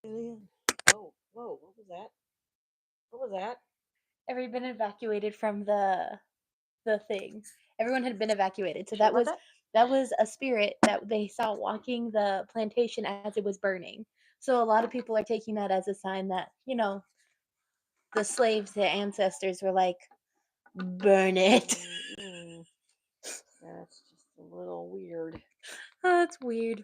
Oh, whoa! What was that? What was that? Everybody been evacuated from the thing. Everyone had been evacuated. So Sure that about was that? that was a spirit that they saw walking the plantation as it was burning. So a lot of people are taking that as a sign that, the slaves, the ancestors were like, burn it. Mm-mm. That's just a little weird. Oh, that's weird.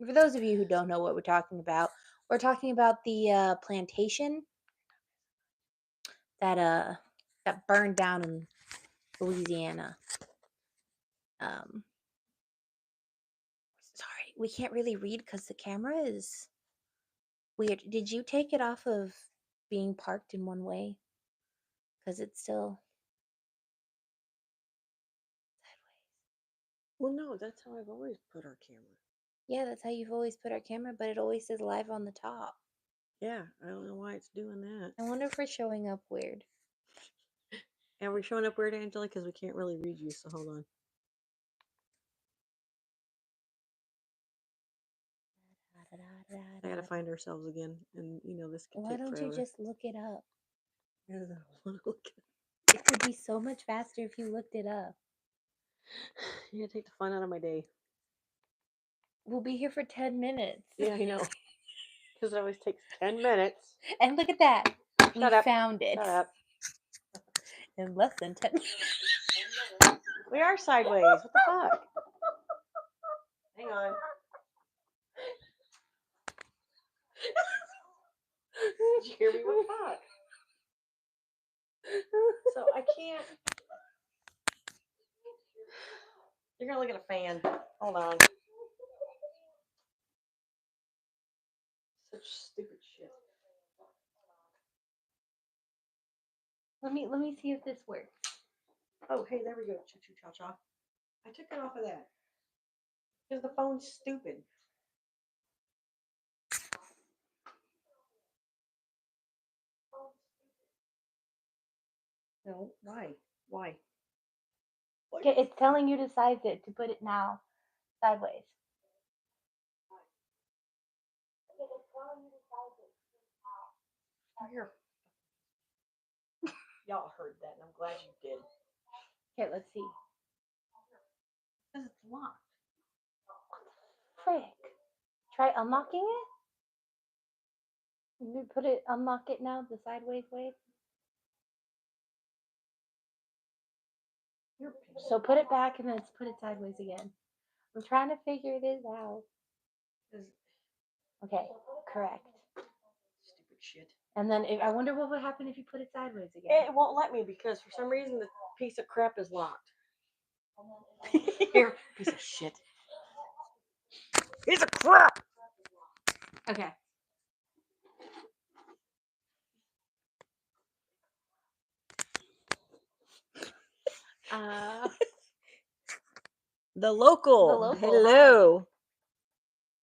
For those of you who don't know what we're talking about the plantation that burned down in Louisiana. Um, sorry, we can't really read because the camera is weird. Did you take it off of being parked in one way? Because it's still sideways. Well, no, that's how I've always put our camera. Yeah, that's how you've always put our camera, but it always says live on the top. Yeah, I don't know why it's doing that. I wonder if we're showing up weird. And we're showing up weird, Angela, because we can't really read you. So hold on. I gotta find ourselves again, and this could Why take don't you forever. just look it up? I don't wanna look It would be so much faster if you looked it up. You gotta take the fun out of my day. We'll be here for 10 minutes. Yeah, I know. Because it always takes 10 minutes. And look at that. We Shut up. found it. Shut up. In less than 10 minutes. We are sideways. What the fuck? Hang on. Did you hear me? What the fuck? So I can't. You're gonna look at a fan. Hold on. Such stupid shit. Let me see if this works. Oh, hey, there we go. Cha choo cha cha. I took it off of that. Because the phone's stupid. No, why? Why? Okay, it's telling you to size it, to put it now sideways. Here. Y'all heard that, and I'm glad you did. Okay, let's see. Because it's locked. Frick. Try unlocking it? You put it, unlock it now, the sideways way. So put it back and then put it sideways again. I'm trying to figure this out. Okay, correct. Stupid shit. And then I wonder what would happen if you put it sideways again. It won't let me because for some reason the piece of crap is locked. Here, piece of shit. Piece of crap! Okay. The local. The local, Hello.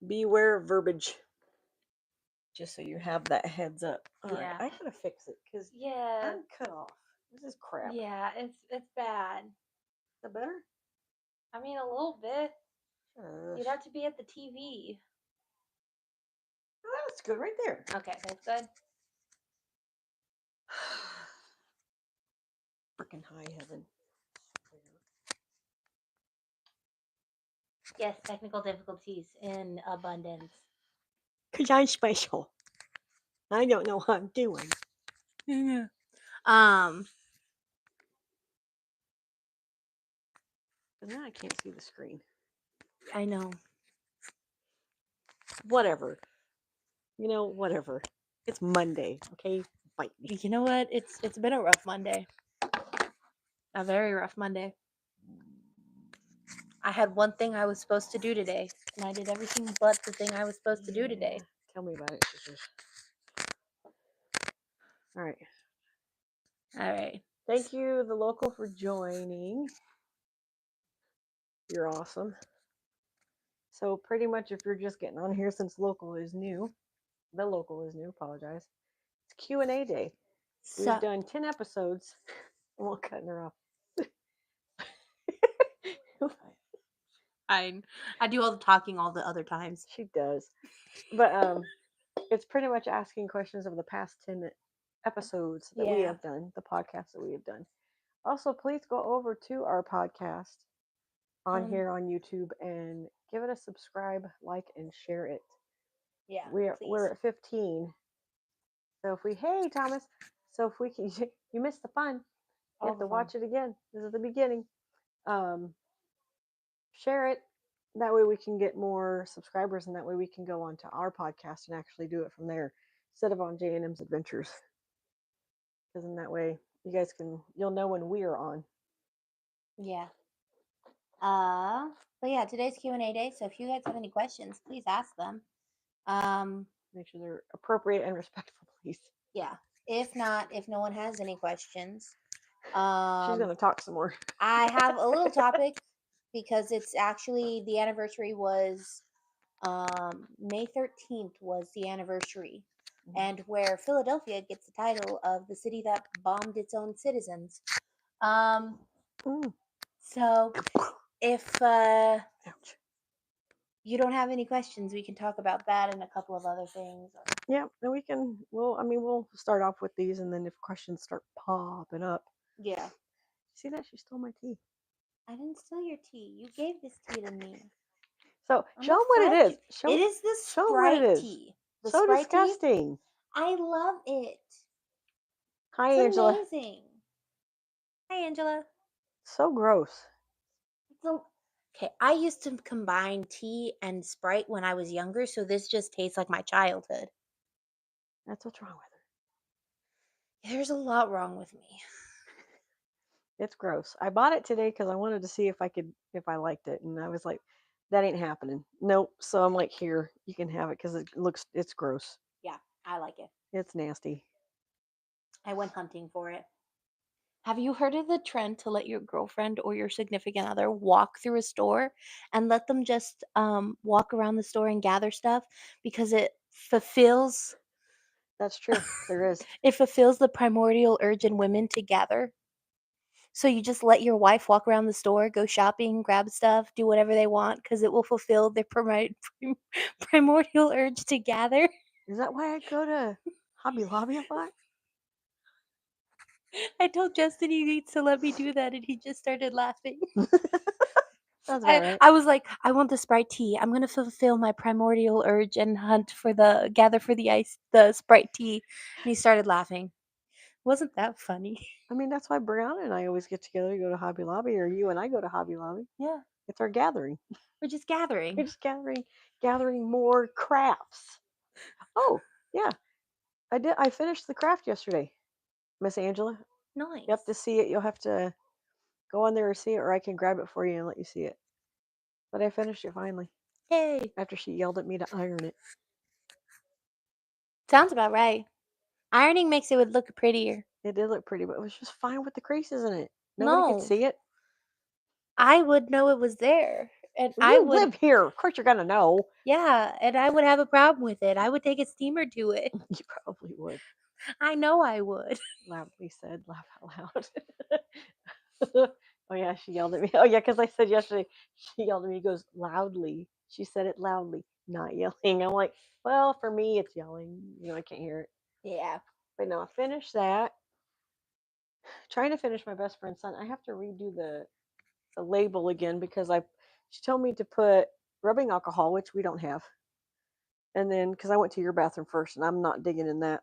Beware of verbiage. Just so you have that heads up. All right, I gotta fix it because Yeah. I'm cut off. This is crap. Yeah, it's bad. Is that better? I mean, a little bit. You'd You'd have to be at the TV. Oh, that's good right there. Okay, that's good. Freaking high heaven. Yes, technical difficulties in abundance. Because I'm special. I don't know what I'm doing. Yeah. But now I can't see the screen. I know. Whatever. Whatever. It's Monday, okay? Bite me. You know what? It's been a rough Monday. A very rough Monday. I had one thing I was supposed to do today, and I did everything but the thing I was supposed to do today. Tell me about it. All right. All right. Thank you, the local, for joining. You're awesome. So pretty much if you're just getting on here since local is new, apologize. It's Q&A day. We've done 10 episodes. I'm all cutting her off. I do all the talking all the other times. She does. But it's pretty much asking questions of the past 10 episodes that we Yeah. have done, the podcast that we have done. Also, please go over to our podcast on here on YouTube and give it a subscribe, like, and share it. Yeah. We're at 15. So if we hey Thomas, so if we can you missed the fun. You have to watch it again. This is the beginning. Share it. That way we can get more subscribers, and that way we can go on to our podcast and actually do it from there instead of on J&M's Adventures. Because in that way you guys you'll know when we are on. Yeah. But yeah, today's Q&A day. So if you guys have any questions, please ask them. Make sure they're appropriate and respectful, please. Yeah. If not, if no one has any questions, she's gonna talk some more. I have a little topic because it's actually the anniversary was May 13th was the anniversary, and where Philadelphia gets the title of the city that bombed its own citizens. So if Ouch. you don't have any questions, we can talk about that and a couple of other things. Yeah, and we can. We'll start off with these, and then if questions start popping up. Yeah. See that? She stole my tea. I didn't steal your tea. You gave this tea to me. So show them what it is. It is the show them what it Sprite is. tea. The So Sprite tea. disgusting. I love it. Hi, It's Angela. amazing. Hi, Angela. So gross. Okay, I used to combine tea and Sprite when I was younger, so this just tastes like my childhood. That's what's wrong with her. There's a lot wrong with me. It's gross. I bought it today because I wanted to see if I liked it, and I was like, that ain't happening. Nope. So I'm like, here, you can have it because it's gross. Yeah, I like it. It's nasty. I went hunting for it. Have you heard of the trend to let your girlfriend or your significant other walk through a store and let them just walk around the store and gather stuff because it fulfills? That's true. There is. It fulfills the primordial urge in women to gather. So you just let your wife walk around the store, go shopping, grab stuff, do whatever they want because it will fulfill their primordial urge to gather. Is that why I go to Hobby Lobby a lot? I told Justin he needs to let me do that, and he just started laughing. That's about right. I was like, I want the Sprite tea. I'm gonna fulfill my primordial urge and gather for the Sprite tea. And he started laughing. Wasn't that funny? I mean, that's why Brianna and I always get together to go to Hobby Lobby, or you and I go to Hobby Lobby. Yeah. It's our gathering. We're just gathering. We're just gathering more crafts. Oh, yeah. I finished the craft yesterday, Miss Angela. Nice. You have to see it. You'll have to go on there and see it, or I can grab it for you and let you see it. But I finished it finally. Yay. After she yelled at me to iron it. Sounds about right. Ironing makes it look prettier. It did look pretty, but it was just fine with the creases in it. Nobody could see it. I would know it was there. And I would live here. Of course you're gonna know. Yeah, and I would have a problem with it. I would take a steamer to it. You probably would. I know I would. Loudly said, laugh out loud. Oh yeah, she yelled at me. Oh yeah, because I said yesterday, she yelled at me. He goes, loudly. She said it loudly, not yelling. I'm like, well, for me, it's yelling. I can't hear it. Yeah. But no, I finished that. Trying to finish my best friend's son. I have to redo the label again because she told me to put rubbing alcohol, which we don't have. And then because I went to your bathroom first, and I'm not digging in that.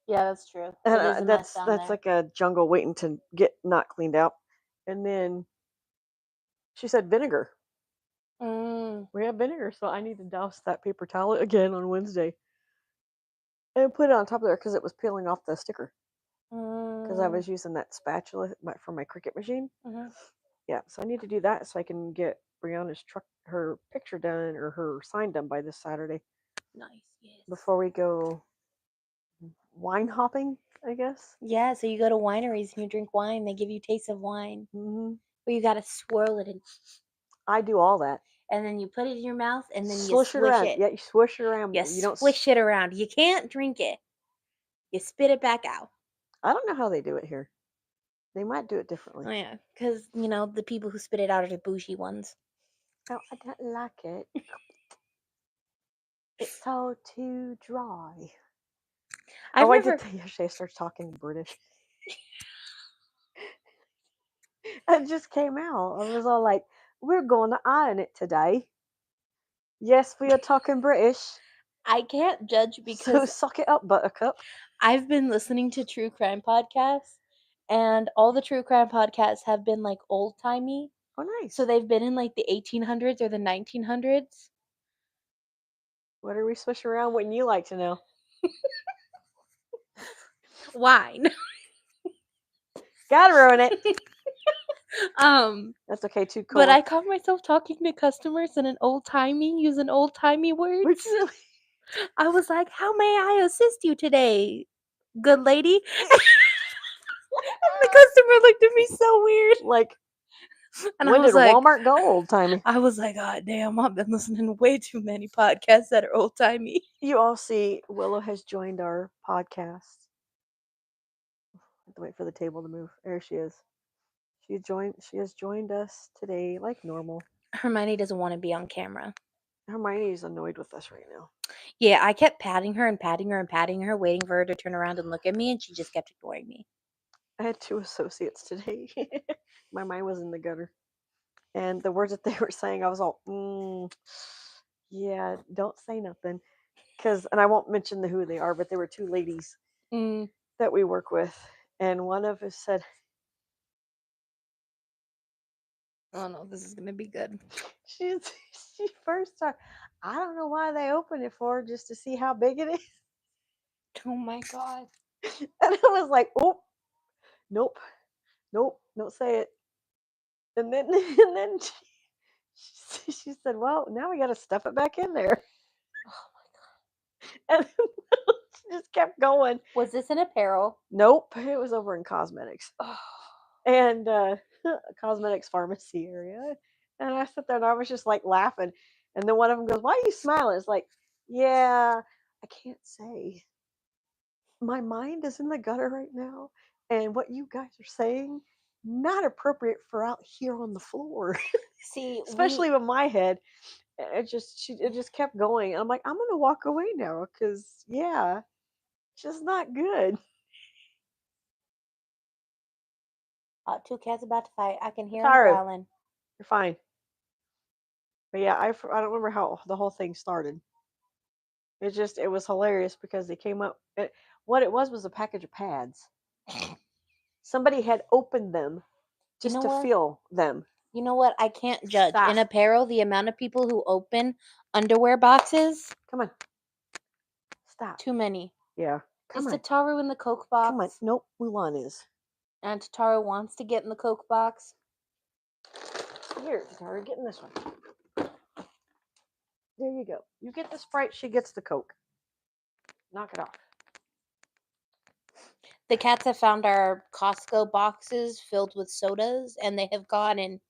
Yeah, that's true. And that's like a jungle waiting to get not cleaned out. And then she said vinegar. We have vinegar, so I need to douse that paper towel again on Wednesday and put it on top of there because it was peeling off the sticker. Because I was using that spatula for my Cricut machine. Yeah, so I need to do that so I can get Brianna's her picture done or her sign done by this Saturday. Nice, yes. Before we go wine hopping, I guess. Yeah, so you go to wineries and you drink wine. They give you taste of wine. But you got to swirl it. I do all that. And then you put it in your mouth and then you swish it around. Yeah, you swish it around. You don't swish it around. You can't drink it. You spit it back out. I don't know how they do it here. They might do it differently. Oh, yeah, because, the people who spit it out are the bougie ones. Oh, I don't like it. It's all too dry. I've I never. did that yesterday. I started talking British. It just came out. I was all like, "We're going to iron it today." Yes, we are talking British. I can't judge So because suck it up, Buttercup. I've been listening to true crime podcasts, and all the true crime podcasts have been like old timey. Oh, nice. So they've been in like the 1800s or the 1900s. What are we swishing around? Wouldn't you like to know? Wine. Gotta ruin it. That's okay, too cool. But I caught myself talking to customers in an old timey, using old timey words. Really? I was like, "How may I assist you today, good lady?" And the customer looked at me so weird. Like, And when I was did like, Walmart go old timey? I was like, "God damn, I've been listening to way too many podcasts that are old timey." You all see Willow has joined our podcast. I have to wait for the table to move. There she is. She has joined us today like normal. Hermione doesn't want to be on camera. Hermione is annoyed with us right now. Yeah, I kept patting her and patting her and patting her, waiting for her to turn around and look at me, and she just kept ignoring me. I had 2 associates today. My mind was in the gutter. And the words that they were saying, I was all, yeah, don't say nothing. And I won't mention who they are, but there were 2 ladies that we work with. And one of us said, "Oh no, this is gonna be good." she first started, I don't know why they opened it for, just to see how big it is. Oh my god. And I was like, oh, nope, don't say it. And then she said, well, now we got to stuff it back in there. Oh my god. And she just kept going. Was this an apparel? Nope, it was over in cosmetics. Oh. And cosmetics pharmacy area. And I sat there and I was just like laughing. And then one of them goes, why are you smiling? It's like, yeah, I can't say. My mind is in the gutter right now. And what you guys are saying, not appropriate for out here on the floor. See, Especially with my head. It just kept going. I'm like, I'm gonna walk away now because yeah, it's just not good. 2 cats about to fight. I can hear them Taru, growling. you're fine. But yeah, I don't remember how the whole thing started. It was hilarious because they came up. What it was a package of pads. Somebody had opened them just know to what? feel them. You know what? I can't judge. Stop. In apparel, the amount of people who open underwear boxes, Come on. Stop. too many. Yeah. Come Is on. Tataru in the Coke box? Come on. Nope. Mulan is. And Tataru wants to get in the Coke box. Here, Tataru, get in this one. There you go. You get the Sprite, she gets the Coke. Knock it off. The cats have found our Costco boxes filled with sodas, and they have gone and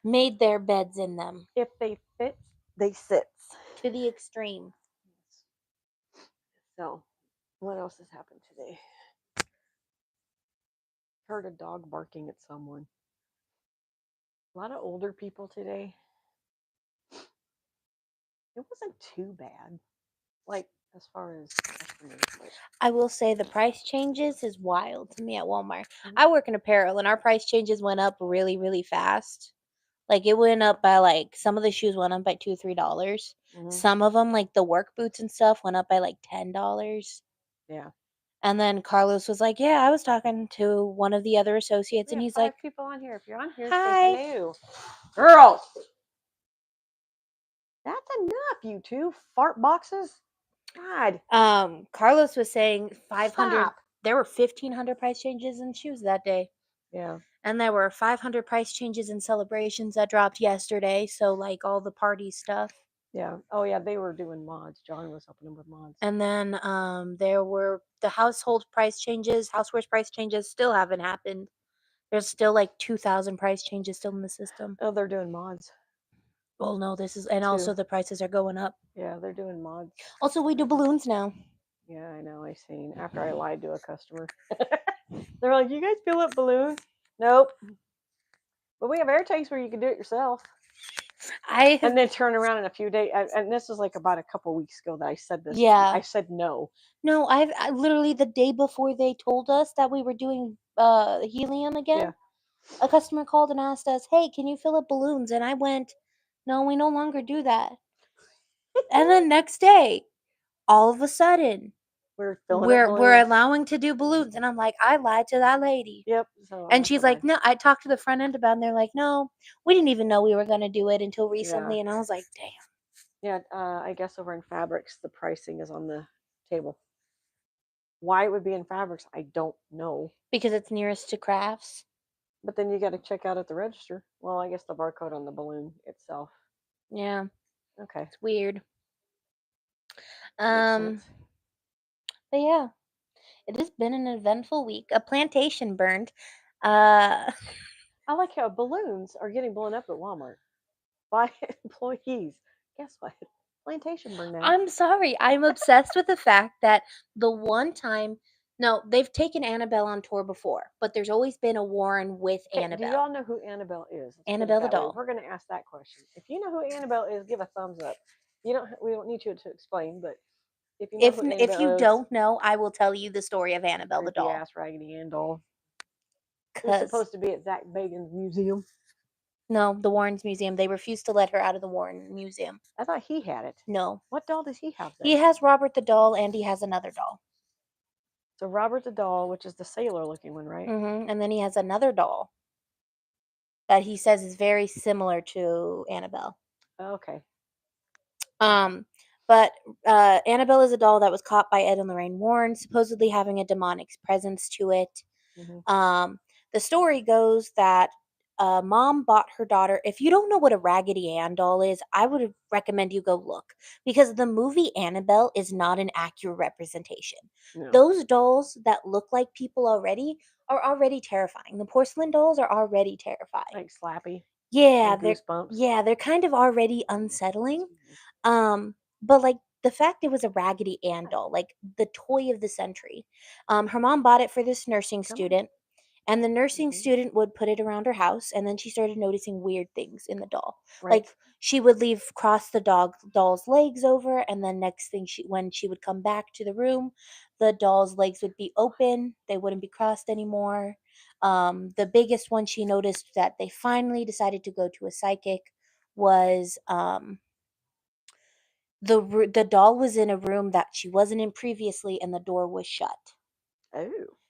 made their beds in them. If they fit, they sit. To the extreme. So, what else has happened today? Heard a dog barking at someone. A lot of older people today. It wasn't too bad. Like, as far as customers. I will say the price changes is wild to me at Walmart. I work in apparel, and our price changes went up really, really fast. Like, it went up by, like, some of the shoes went up by $2, $3. Mm-hmm. Some of them, like the work boots and stuff, went up by like $10. Yeah. And then Carlos was like, yeah, I was talking to one of the other associates, and he's 5 like, people on here. If you're on here, hi. say hello. Girls! That's enough, you 2 fart boxes. God. Carlos was saying 500. Stop. There were 1,500 price changes in shoes that day. Yeah. And there were 500 price changes in celebrations that dropped yesterday. So, like, all the party stuff. Yeah. Oh, yeah. They were doing mods. John was helping them with mods. And then there were the household price changes. Housewares price changes still haven't happened. There's still like 2,000 price changes still in the system. Oh, they're doing mods. Well, no, this is, and also the prices are going up. Yeah, they're doing mods. Also, we do balloons now. Yeah, I know. I seen after I lied to a customer. They're like, "You guys fill up balloons?" Nope. But we have air tanks where you can do it yourself. I And then turn around in a few days. And this was like about a couple weeks ago that I said this. yeah. I said no. No, I literally the day before they told us that we were doing helium again, Yeah. a customer called and asked us, "Hey, can you fill up balloons?" And I went, "No, we no longer do that." And then next day, all of a sudden, We're filling up we're balloons. allowing to do balloons, and I'm like, I lied to that lady. Yep. So And she's like, no, I talked to the front end about it, and they're like, no, we didn't even know we were going to do it until recently. Yeah. And I was like, damn. Yeah. I guess over in fabrics, the pricing is on the table. Why it would be in fabrics, I don't know. Because it's nearest to crafts. But then you got to check out at the register. Well, I guess the barcode on the balloon itself. Yeah. Okay. It's weird. Makes sense. But yeah, it has been an eventful week. A plantation burned. Uh, I like how balloons are getting blown up at Walmart by employees. Guess what? Plantation burned down. I'm sorry. I'm obsessed with the fact that the one time, no, they've taken Annabelle on tour before, but there's always been a Warren with Okay, Annabelle. do y'all know who Annabelle is? Let's put it Annabelle the that way. doll. We're going to ask that question. If you know who Annabelle is, give a thumbs up. You don't. We don't need you to explain, but if you know who Annabelle If you is, don't know, I will tell you the story of Annabelle the creepy doll. ass Raggedy Ann doll. Who's 'Cause supposed to be at Zach Bagan's museum? no, the Warrens Museum. They refused to let her out of the Warren Museum. I thought he had it. No. What doll does he have then? He has Robert the doll, and he has another doll. So Robert the doll, which is the sailor looking one, right? And then he has another doll that he says is very similar to Annabelle. Okay. But Annabelle is a doll that was caught by Ed and Lorraine Warren, supposedly having a demonic presence to it. The story goes that mom bought her daughter. If you don't know what a Raggedy Ann doll is, I would recommend you go look, because the movie Annabelle is not an accurate representation. No. Those dolls that look like people already are already terrifying. The porcelain dolls are already terrifying. Like Slappy. Yeah, Goosebumps. they're kind of already unsettling. But like the fact it was a Raggedy Ann doll, like the toy of the century. Her mom bought it for this nursing student, and the nursing student would put it around her house, and then she started noticing weird things in the doll. Right. Like she would cross the doll's legs over, and then next thing when she would come back to the room, the doll's legs would be open. They wouldn't be crossed anymore. The biggest one she noticed that they finally decided to go to a psychic was the doll was in a room that she wasn't in previously, and the door was shut. Oh.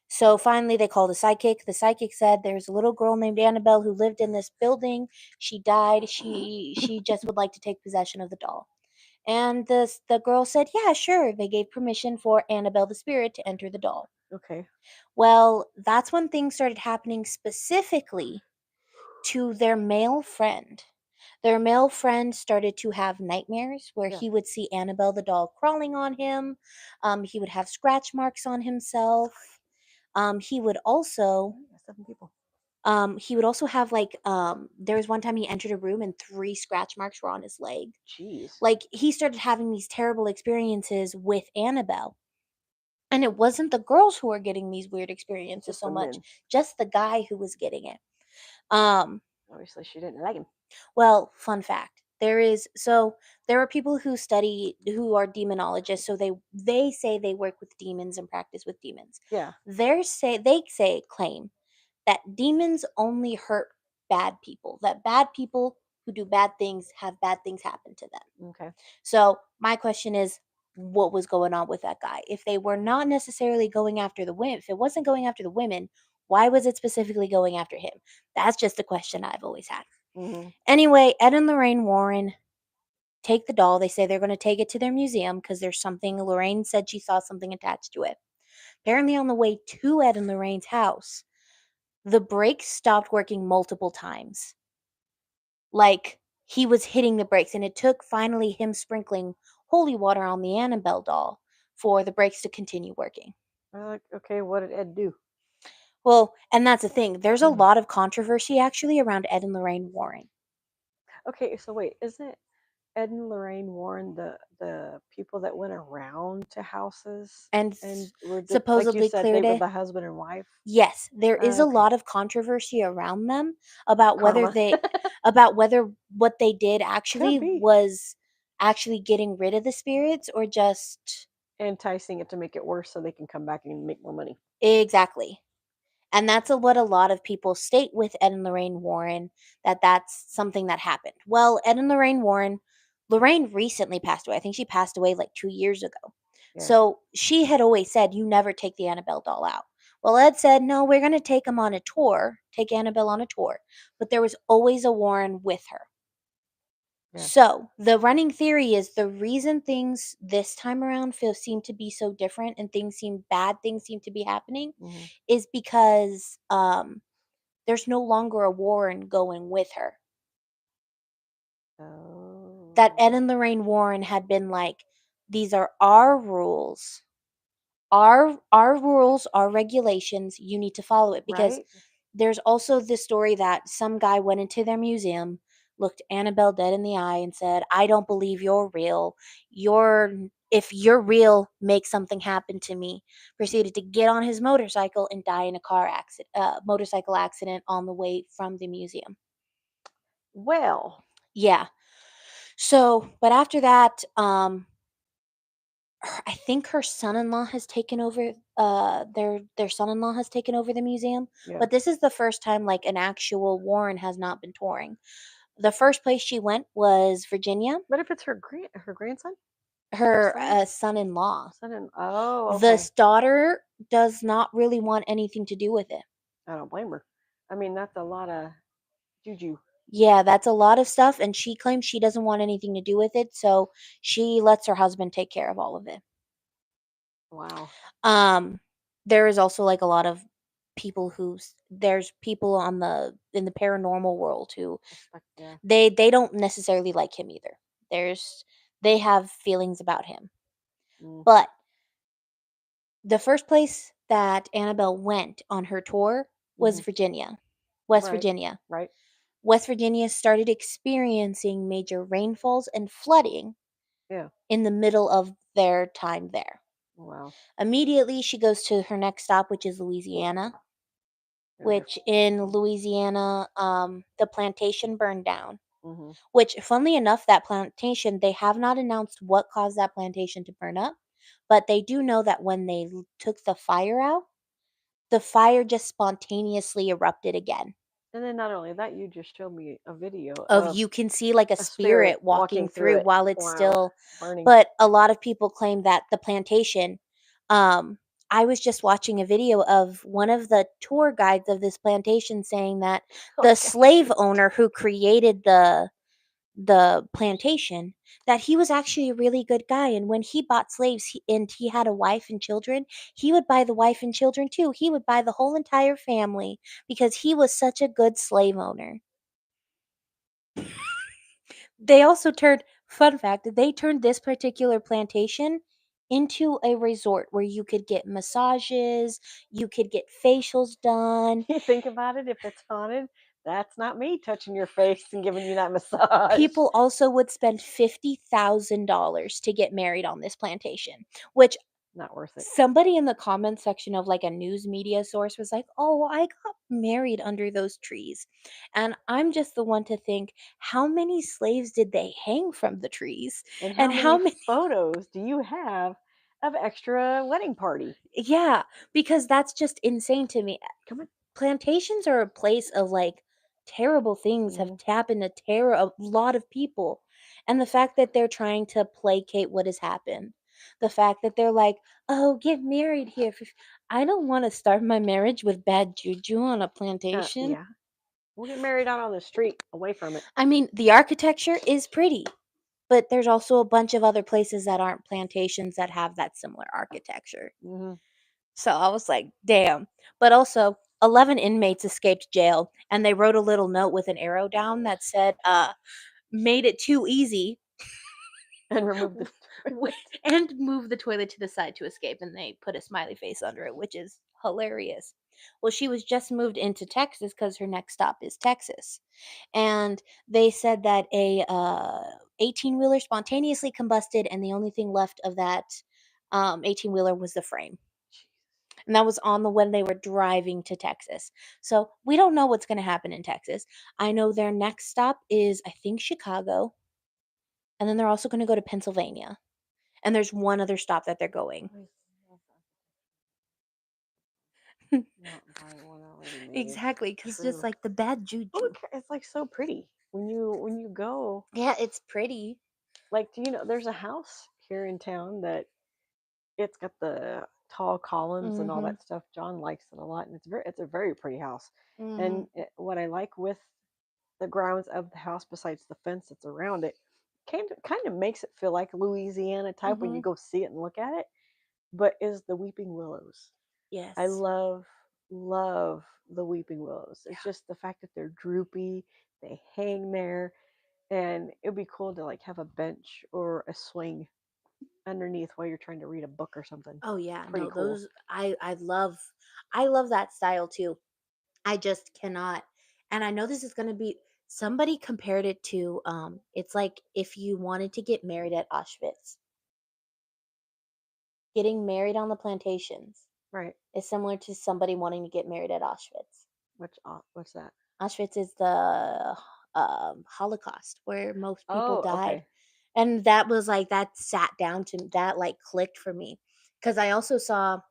So finally they called a psychic. The psychic said there's a little girl named Annabelle who lived in this building. She died. She just would like to take possession of the doll. And the girl said, "Yeah, sure." They gave permission for Annabelle the spirit to enter the doll. Okay. Well, that's when things started happening specifically to their male friend. Their male friend started to have nightmares where he would see Annabelle the doll crawling on him. He would have scratch marks on himself. He would also 7 people. have like there was one time he entered a room and 3 scratch marks were on his leg. Jeez. Like he started having these terrible experiences with Annabelle. And it wasn't the girls who were getting these weird experiences so much, just the guy who was getting it. Obviously she didn't like him. Well, fun fact. There are people who are demonologists, so they say they work with demons and practice with demons. Yeah. They claim that demons only hurt bad people, that bad people who do bad things have bad things happen to them. Okay. So my question is, what was going on with that guy? If they were not necessarily going after the women, if it wasn't going after the women, why was it specifically going after him? That's just a question I've always had. Anyway, Ed and Lorraine Warren take the doll. They say they're going to take it to their museum because there's something. Lorraine said she saw something attached to it. Apparently, on the way to Ed and Lorraine's house, the brakes stopped working multiple times. Like he was hitting the brakes, and it took finally him sprinkling holy water on the Annabelle doll for the brakes to continue working. Okay, what did Ed do? Well, and that's the thing. There's a lot of controversy actually around Ed and Lorraine Warren. Okay, so wait, isn't Ed and Lorraine Warren the people that went around to houses and were supposedly like you said, cleared they were it? the husband and wife? Yes, there is a Okay. lot of controversy around them about whether Karma. about whether what they did Could actually be was actually getting rid of the spirits or just enticing it to make it worse so they can come back and make more money. exactly. And that's what a lot of people state with Ed and Lorraine Warren, that that's something that happened. Well, Ed and Lorraine Warren, Lorraine recently passed away. I think she passed away like 2 years ago. Yeah. So she had always said, you never take the Annabelle doll out. Well, Ed said, no, we're going to take him on a tour, take Annabelle on a tour. But there was always a Warren with her. Yeah. So the running theory is the reason things this time around seem to be so different and things seem to be happening Mhm. is because there's no longer a Warren going with her. That Ed Oh. and Lorraine Warren had been like, these are our rules. Our rules, our regulations, you need to follow it, because Right? there's also this story that some guy went into their museum, looked Annabelle dead in the eye and said, "I don't believe you're real. If you're real, make something happen to me." Proceeded to get on his motorcycle and die in a motorcycle accident on the way from the museum. Well, Yeah. So, but after that, I think her son-in-law has taken over. Their son-in-law has taken over the museum. yeah. But this is the first time like an actual Warren has not been touring. The first place she went was Virginia. What if it's her grandson? Her Her son? son-in-law. Oh, The okay. daughter does not really want anything to do with it. I don't blame her. I mean, that's a lot of juju. Yeah, that's a lot of stuff, and she claims she doesn't want anything to do with it, so she lets her husband take care of all of it. Wow. Um, there is also like a lot of there's people in the paranormal world who Suspect, yeah. they don't necessarily like him either. There's they have feelings about him. Mm. But the first place that Annabelle went on her tour was Hmm. Virginia. West Right. Virginia. Right. West Virginia started experiencing major rainfalls and flooding Yeah. in the middle of their time there. Wow. Immediately, she goes to her next stop, which is Louisiana, They're which different. in Louisiana, the plantation burned down. Hmm. Which, funnily enough, that plantation, they have not announced what caused that plantation to burn up, but they do know that when they took the fire out, the fire just spontaneously erupted again. And then not only that, you just showed me a video Of of you can see like a a spirit spirit walking walking through through it. while it's Wow. still, Burning. but a lot of people claim that the plantation, um I was just watching a video of one of the tour guides of this plantation saying that Oh the gosh. slave owner who created the plantation, that he was actually a really good guy, and when he bought slaves, and he had a wife and children, he would buy the wife and children too. He would buy the whole entire family because he was such a good slave owner. They also turned Fun fact, they turned this particular plantation into a resort where you could get massages, you could get facials done. You think about it, if it's haunted, that's not me touching your face and giving you that massage. People also would spend $50,000 to get married on this plantation, which Not worth it. somebody in the comment section of like a news media source was like, "Oh, I got married under those trees." And I'm just the one to think, how many slaves did they hang from the trees? And how And how many many photos do you have of extra wedding party? Yeah, because that's just insane to me. Come on. Plantations are a place of like terrible things have Mhm. happened to terror a lot of people. And the fact that they're trying to placate what has happened. The fact that they're like, "Oh, get married here." I don't want to start my marriage with bad juju on a plantation. Yeah. We'll get married out on the street away from it. I mean, the architecture is pretty, but there's also a bunch of other places that aren't plantations that have that similar architecture. Hmm. So I was like, damn. But also, 11 inmates escaped jail and they wrote a little note with an arrow down that said, made it too easy And remove the w- and moved the toilet to the side to escape. And they put a smiley face under it, which is hilarious. Well, she was just moved into Texas because her next stop is Texas. And they said that a 18-wheeler spontaneously combusted, and the only thing left of that 18-wheeler was the frame. And that was on the when they were driving to Texas. So we don't know what's going to happen in Texas. I know their next stop is, I think, Chicago. And then they're also going to go to Pennsylvania. And there's one other stop that they're going. Not buy one already made. Exactly, because just True. like the bad juju. Look, it's like so pretty when you go. Yeah, it's pretty. Like, do you know there's a house here in town that it's got the tall columns and all Mm-hmm. that stuff. John likes it a lot, and it's a very pretty house. Mm-hmm. And what I like with the grounds of the house, besides the fence that's around it, kind of makes it feel like Louisiana type when Mm-hmm. you go see it and look at it. But is the weeping willows. Yes. I love the weeping willows. It's just the fact that they're droopy, they hang there, and it'd be cool to like have a bench or a swing underneath while you're trying to read a book or something. Oh yeah, Pretty no, cool. those I love that style too. I just cannot. And I know this is going to be somebody compared it to it's like if you wanted to get married at Auschwitz. Getting married on the plantations Right. is similar to somebody wanting to get married at Auschwitz. What's that? Auschwitz is the Holocaust where most people Oh, died. okay. And that was like that sat down to that like clicked for me because I also saw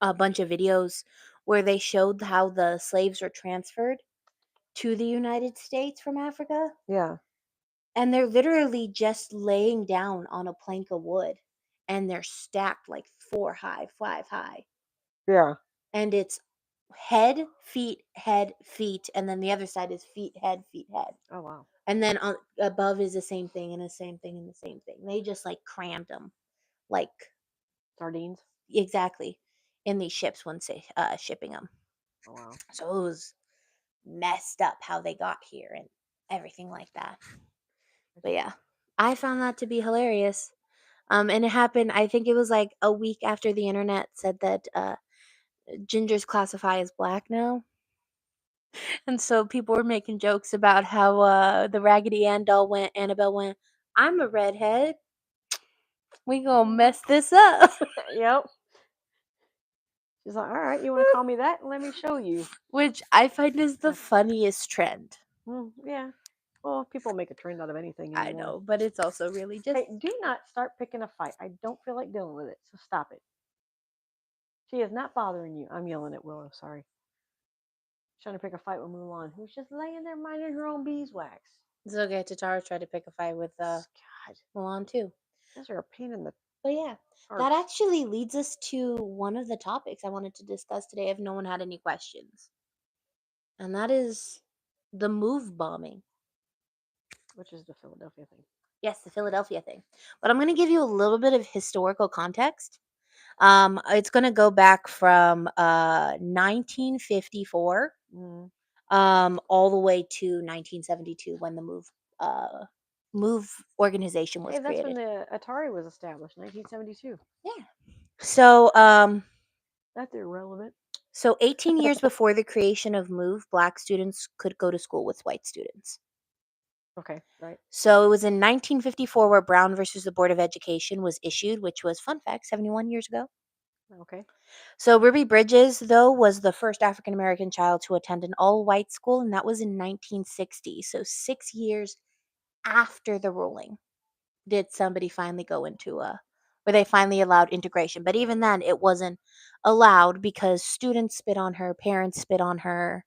a bunch of videos where they showed how the slaves were transferred to the United States from Africa. Yeah. And they're literally just laying down on a plank of wood and they're stacked like 4 high, 5 high. Yeah. And it's head, feet, and then the other side is feet, head, feet, head. Oh wow. And then on above is the same thing and the same thing and the same thing. They just like crammed them, like Sardines. exactly, in these ships when shipping them. Oh wow. So it was messed up how they got here and everything like that. But yeah, I found that to be hilarious. And it happened. I think it was like a week after the internet said that gingers classify as black now. And so people were making jokes about how the Raggedy Annabelle went, I'm a redhead. We gonna mess this up. Yep. She's like, all right, you want to call me that? Let me show you. Which I find is the funniest trend. Yeah. Well, people make a trend out of anything anymore. I know, but it's also really just. Hey, do not start picking a fight. I don't feel like dealing with it, so stop it. She is not bothering you. I'm yelling at Willow. Sorry. Trying to pick a fight with Mulan, who's just laying there minding her own beeswax. It's okay. Tatara tried to pick a fight with God, Mulan too. those are a pain in the. But yeah, that actually leads us to one of the topics I wanted to discuss today if no one had any questions. And that is the MOVE bombing. Which is the Philadelphia thing. Yes, the Philadelphia thing. But I'm going to give you a little bit of historical context. It's going to go back from 1954 all the way to 1972 when the MOVE organization was that's created. when the Atari was established, 1972. Yeah. So that's irrelevant. So 18 years before the creation of MOVE, black students could go to school with white students. Okay, right. So it was in 1954 where Brown versus the Board of Education was issued, which was, fun fact, 71 years ago. Okay. So Ruby Bridges, though, was the first African American child to attend an all-white school, and that was in 1960. So 6 years after the ruling did somebody finally go into where they finally allowed integration. But even then, it wasn't allowed because students spit on her, parents spit on her,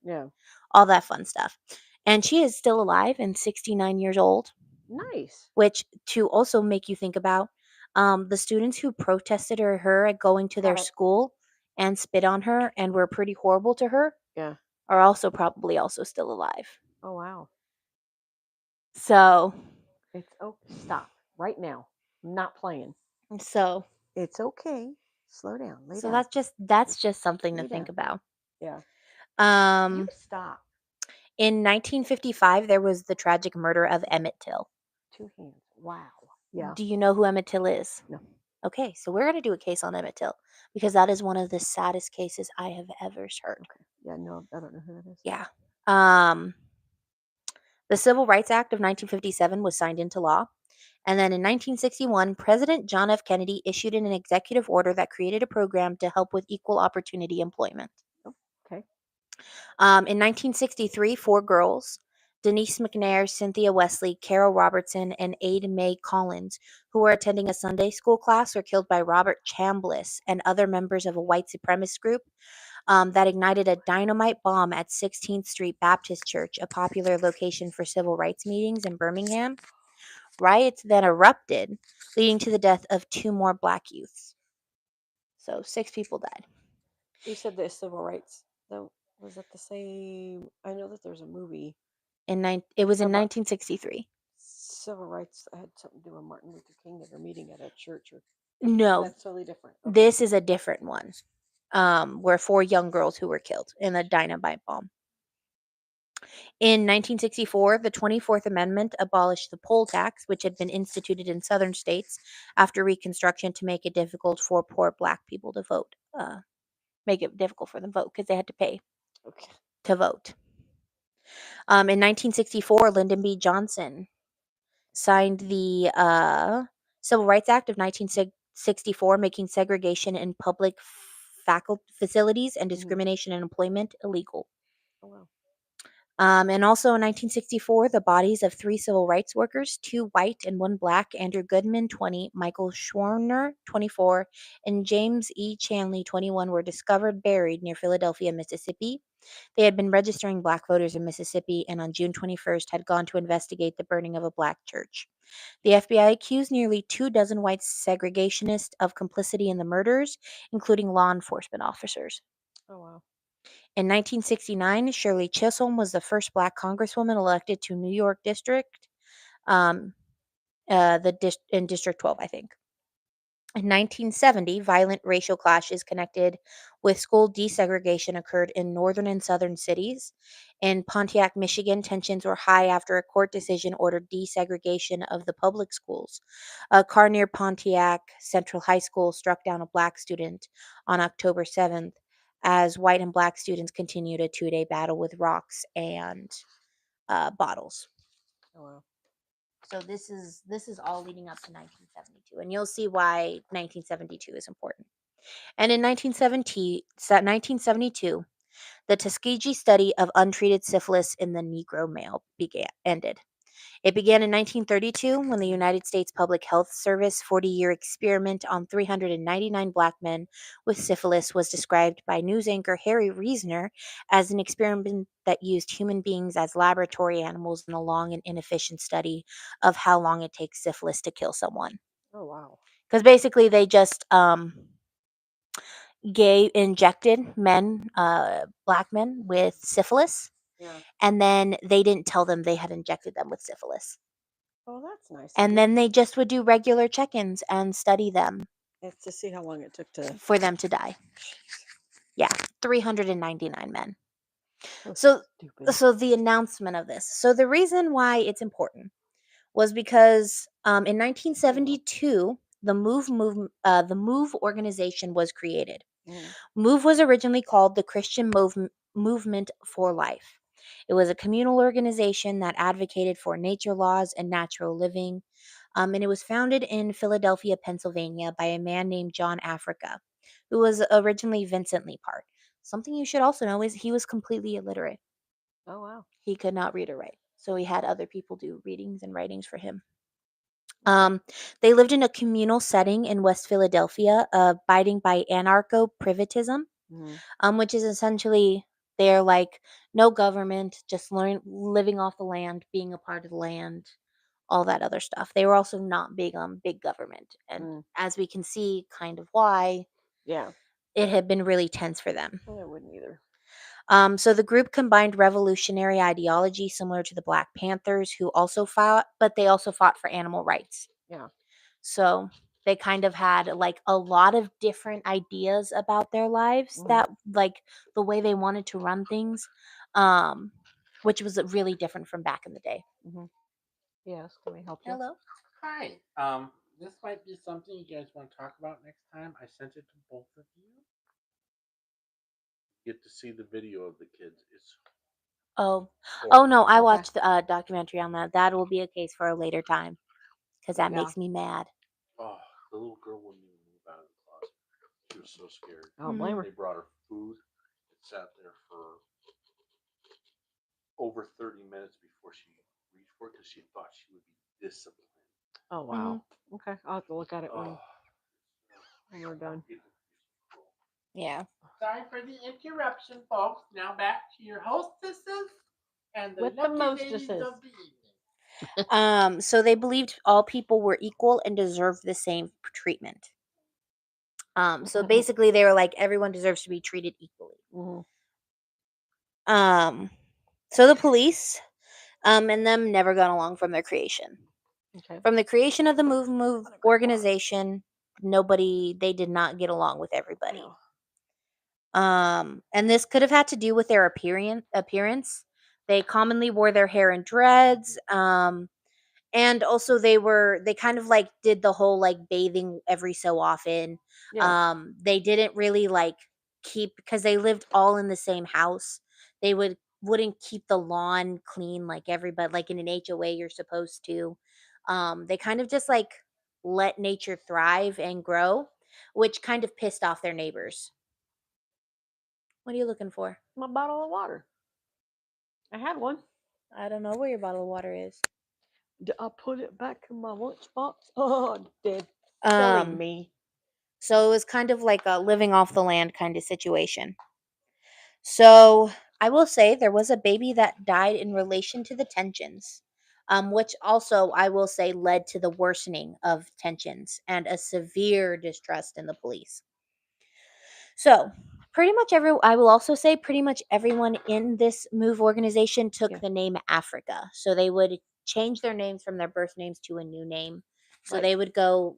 all that fun stuff. And she is still alive and 69 years old. Nice. Which, to also make you think about, the students who protested her at going to their school and spit on her and were pretty horrible to her are also probably also still alive. Oh, wow. So. Stop right now. I'm not playing. So. It's okay. Slow down. Lay so down. that's just something to think about. Yeah. You stop. In 1955, there was the tragic murder of Emmett Till. 2 hands. Wow. Yeah. Do you know who Emmett Till is? No. Okay, so we're going to do a case on Emmett Till because that is one of the saddest cases I have ever heard. Okay. Yeah, no, I don't know who that is. Yeah. The Civil Rights Act of 1957 was signed into law, And then in 1961, President John F. Kennedy issued an executive order that created a program to help with equal opportunity employment. Oh, okay. In 1963, 4 girls, Denise McNair, Cynthia Wesley, Carol Robertson, and Ada Mae Collins, who were attending a Sunday school class, were killed by Robert Chambliss and other members of a white supremacist group that ignited a dynamite bomb at 16th Street Baptist Church, a popular location for civil rights meetings in Birmingham. Riots then erupted, leading to the death of 2 more black youths. So 6 people died. You said the civil rights. Though, was it the same? I know that there's a movie. It was in 1963. Civil rights had something to do with Martin Luther King. They were meeting at a church. Or No, that's totally different. Okay. this is a different one. Were 4 young girls who were killed in a dynamite bomb. In 1964, the 24th Amendment abolished the poll tax, which had been instituted in southern states after Reconstruction to make it difficult for poor black people to vote. Make it difficult for them to vote because they had to pay to vote. In 1964, Lyndon B. Johnson signed the Civil Rights Act of 1964, making segregation in public facilities and discrimination in employment illegal. Oh, wow. And also in 1964, the bodies of 3 civil rights workers, 2 white and 1 black, Andrew Goodman, 20, Michael Schwerner, 24, and James E. Chanley, 21, were discovered buried near Philadelphia, Mississippi. They had been registering black voters in Mississippi and on June 21st had gone to investigate the burning of a black church. The FBI accused nearly 24 white segregationists of complicity in the murders, including law enforcement officers. Oh, wow. In 1969, Shirley Chisholm was the first black congresswoman elected to New York District, in District 12, I think. In 1970, violent racial clashes connected with school desegregation occurred in northern and southern cities. In Pontiac, Michigan, tensions were high after a court decision ordered desegregation of the public schools. A car near Pontiac Central High School struck down a black student on October 7th as white and black students continued a 2-day battle with rocks and bottles. Oh, wow. So this is all leading up to 1972, and you'll see why 1972 is important. And in 1972, the Tuskegee study of untreated syphilis in the Negro male ended. It began in 1932 when the United States Public Health Service 40-year experiment on 399 black men with syphilis was described by news anchor Harry Reasoner as an experiment that used human beings as laboratory animals in a long and inefficient study of how long it takes syphilis to kill someone. Oh, wow. Because basically they just injected black men with syphilis, Yeah. and then they didn't tell them they had injected them with syphilis. Oh, that's nice. And then they just would do regular check-ins and study them It's to see how long it took to. for them to die. Yeah, 399 men. So stupid. So the announcement of this. So the reason why it's important was because in 1972, the MOVE organization was created. MOVE was originally called the Christian Movement for Life. It was a communal organization that advocated for nature laws and natural living, and it was founded in Philadelphia, Pennsylvania by a man named John Africa, who was originally Vincent Lee Park. Something you should also know is he was completely illiterate. Oh, wow. He could not read or write, so he had other people do readings and writings for him. They lived in a communal setting in West Philadelphia, abiding by anarcho-privatism, which is essentially they're like no government, just living off the land, being a part of the land, all that other stuff. They were also not big on big government, and as we can see, kind of why. Yeah. It had been really tense for them. I wouldn't either. So the group combined revolutionary ideology similar to the Black Panthers, who also fought, but they also fought for animal rights. Yeah. So they kind of had like a lot of different ideas about their lives that like the way they wanted to run things, which was really different from back in the day. Yes, can we help you? Hello. Hi. This might be something you guys want to talk about next time. I sent it to both of you. Get to see the video of the kids. It's Oh no, I watched the documentary on that. That will be a case for a later time because that Yeah. makes me mad. Oh, the little girl wouldn't even move out of the closet. She was so scared. I don't blame her. They brought her food. It sat there for over 30 minutes before she reached for it because she thought she would be disciplined. Oh wow. Okay, I'll have to look at it when we're done. Yeah. Sorry for the interruption, folks. Now back to your hostesses and the With the lucky ladies mostesses. of the evening. So they believed all people were equal and deserved the same treatment. So basically they were like, everyone deserves to be treated equally. Mhm. So the police, and them never got along from their creation. Okay. From the creation of the Move organization, they did not get along with everybody. And this could have had to do with their appearance. They commonly wore their hair in dreads. And also they kind of like did the whole like bathing every so often. Yeah. They didn't really like keep, because they lived all in the same house. They wouldn't keep the lawn clean like everybody, like in an HOA you're supposed to. They kind of just like let nature thrive and grow, which kind of pissed off their neighbors. What are you looking for? My bottle of water. I had one. I don't know where your bottle of water is. I put it back in my lunchbox. Oh, dead. Silly me. So it was kind of like a living off the land kind of situation. So I will say there was a baby that died in relation to the tensions, which also I will say led to the worsening of tensions and a severe distrust in the police. So I will also say pretty much everyone in this Move organization took Yeah. the name Africa. So they would change their names from their birth names to a new name. So Right. they would go,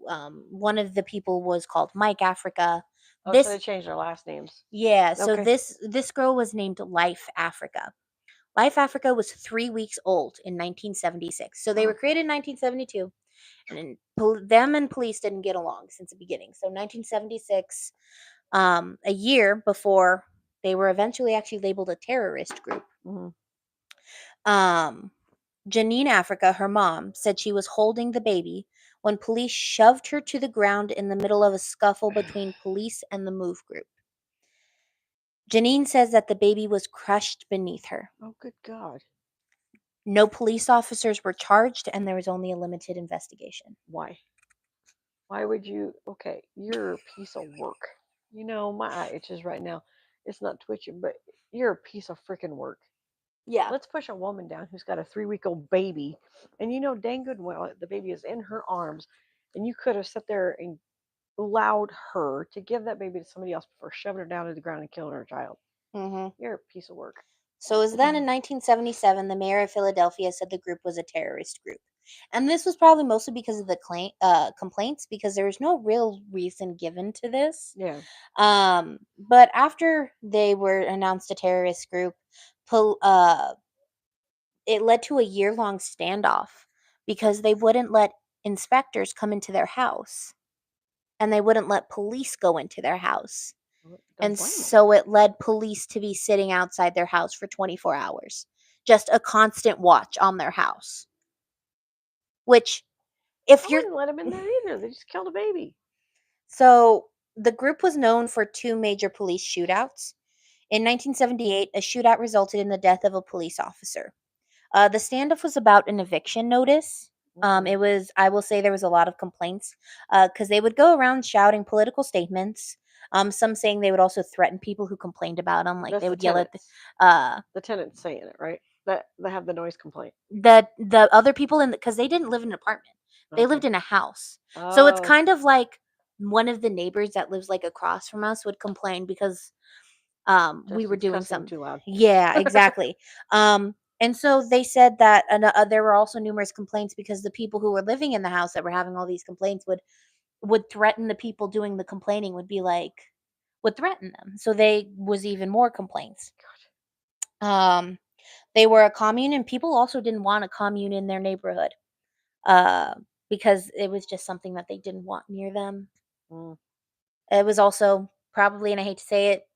one of the people was called Mike Africa. Oh, so they changed their last names. Yeah, so Okay. this girl was named Life Africa. Life Africa was 3 weeks old in 1976. So they were created in 1972, and them and police didn't get along since the beginning. So 1976, a year before they were eventually actually labeled a terrorist group. Mhm. Janine Africa, her mom, said she was holding the baby when police shoved her to the ground in the middle of a scuffle between police and the Move group. Janine says that the baby was crushed beneath her. Oh, good God. No police officers were charged, and there was only a limited investigation. Why? Why would you? Okay, you're a piece of work. You know, my eye itches right now. It's not twitching, but you're a piece of freaking work. Yeah. Let's push a woman down who's got a 3-week-old baby, and you know dang good well the baby is in her arms, and you could have sat there and allowed her to give that baby to somebody else before shoving her down to the ground and killing her child. You're a piece of work. So it was then in 1977, the mayor of Philadelphia said the group was a terrorist group. And this was probably mostly because of the complaints, because there was no real reason given to this. Yeah. But after they were announced a terrorist group, it led to a year-long standoff because they wouldn't let inspectors come into their house, and they wouldn't let police go into their house. And so it led police to be sitting outside their house for 24 hours. Just a constant watch on their house. Which, if I you're... wouldn't let them in there either. They just killed a baby. So, the group was known for 2 major police shootouts. In 1978, a shootout resulted in the death of a police officer. The standoff was about an eviction notice. It was, I will say there was a lot of complaints because they would go around shouting political statements. Some saying they would also threaten people who complained about them. Like That's they the would yell at the tenants saying it, right? That they have the noise complaint. the other people because they didn't live in an apartment. They lived in a house. So it's kind of like one of the neighbors that lives like across from us would complain because we were Justin's doing cussing some too loud. Yeah, exactly. And so they said that there were also numerous complaints because the people who were living in the house that were having all these complaints would threaten the people doing the complaining, would threaten them. So they was even more complaints. They were a commune, and people also didn't want a commune in their neighborhood because it was just something that they didn't want near them. It was also probably, and I hate to say it,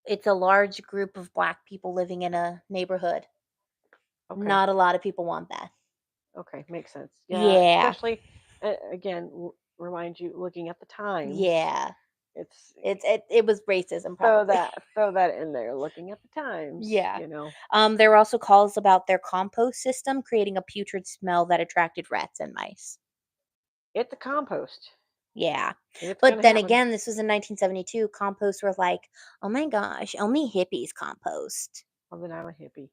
it's a large group of Black people living in a neighborhood. Okay. Not a lot of people want that. Okay, makes sense. Yeah. Especially again, remind you looking at the times. Yeah. It's It was racism throw probably. that in there. Looking at the times. Yeah. You know, There were also calls about their compost system creating a putrid smell that attracted rats and mice. it's a compost. Yeah. It's But gonna then happen. again, this was in 1972. Compost were like, oh my gosh, only hippies compost. Well, then I'm a hippie.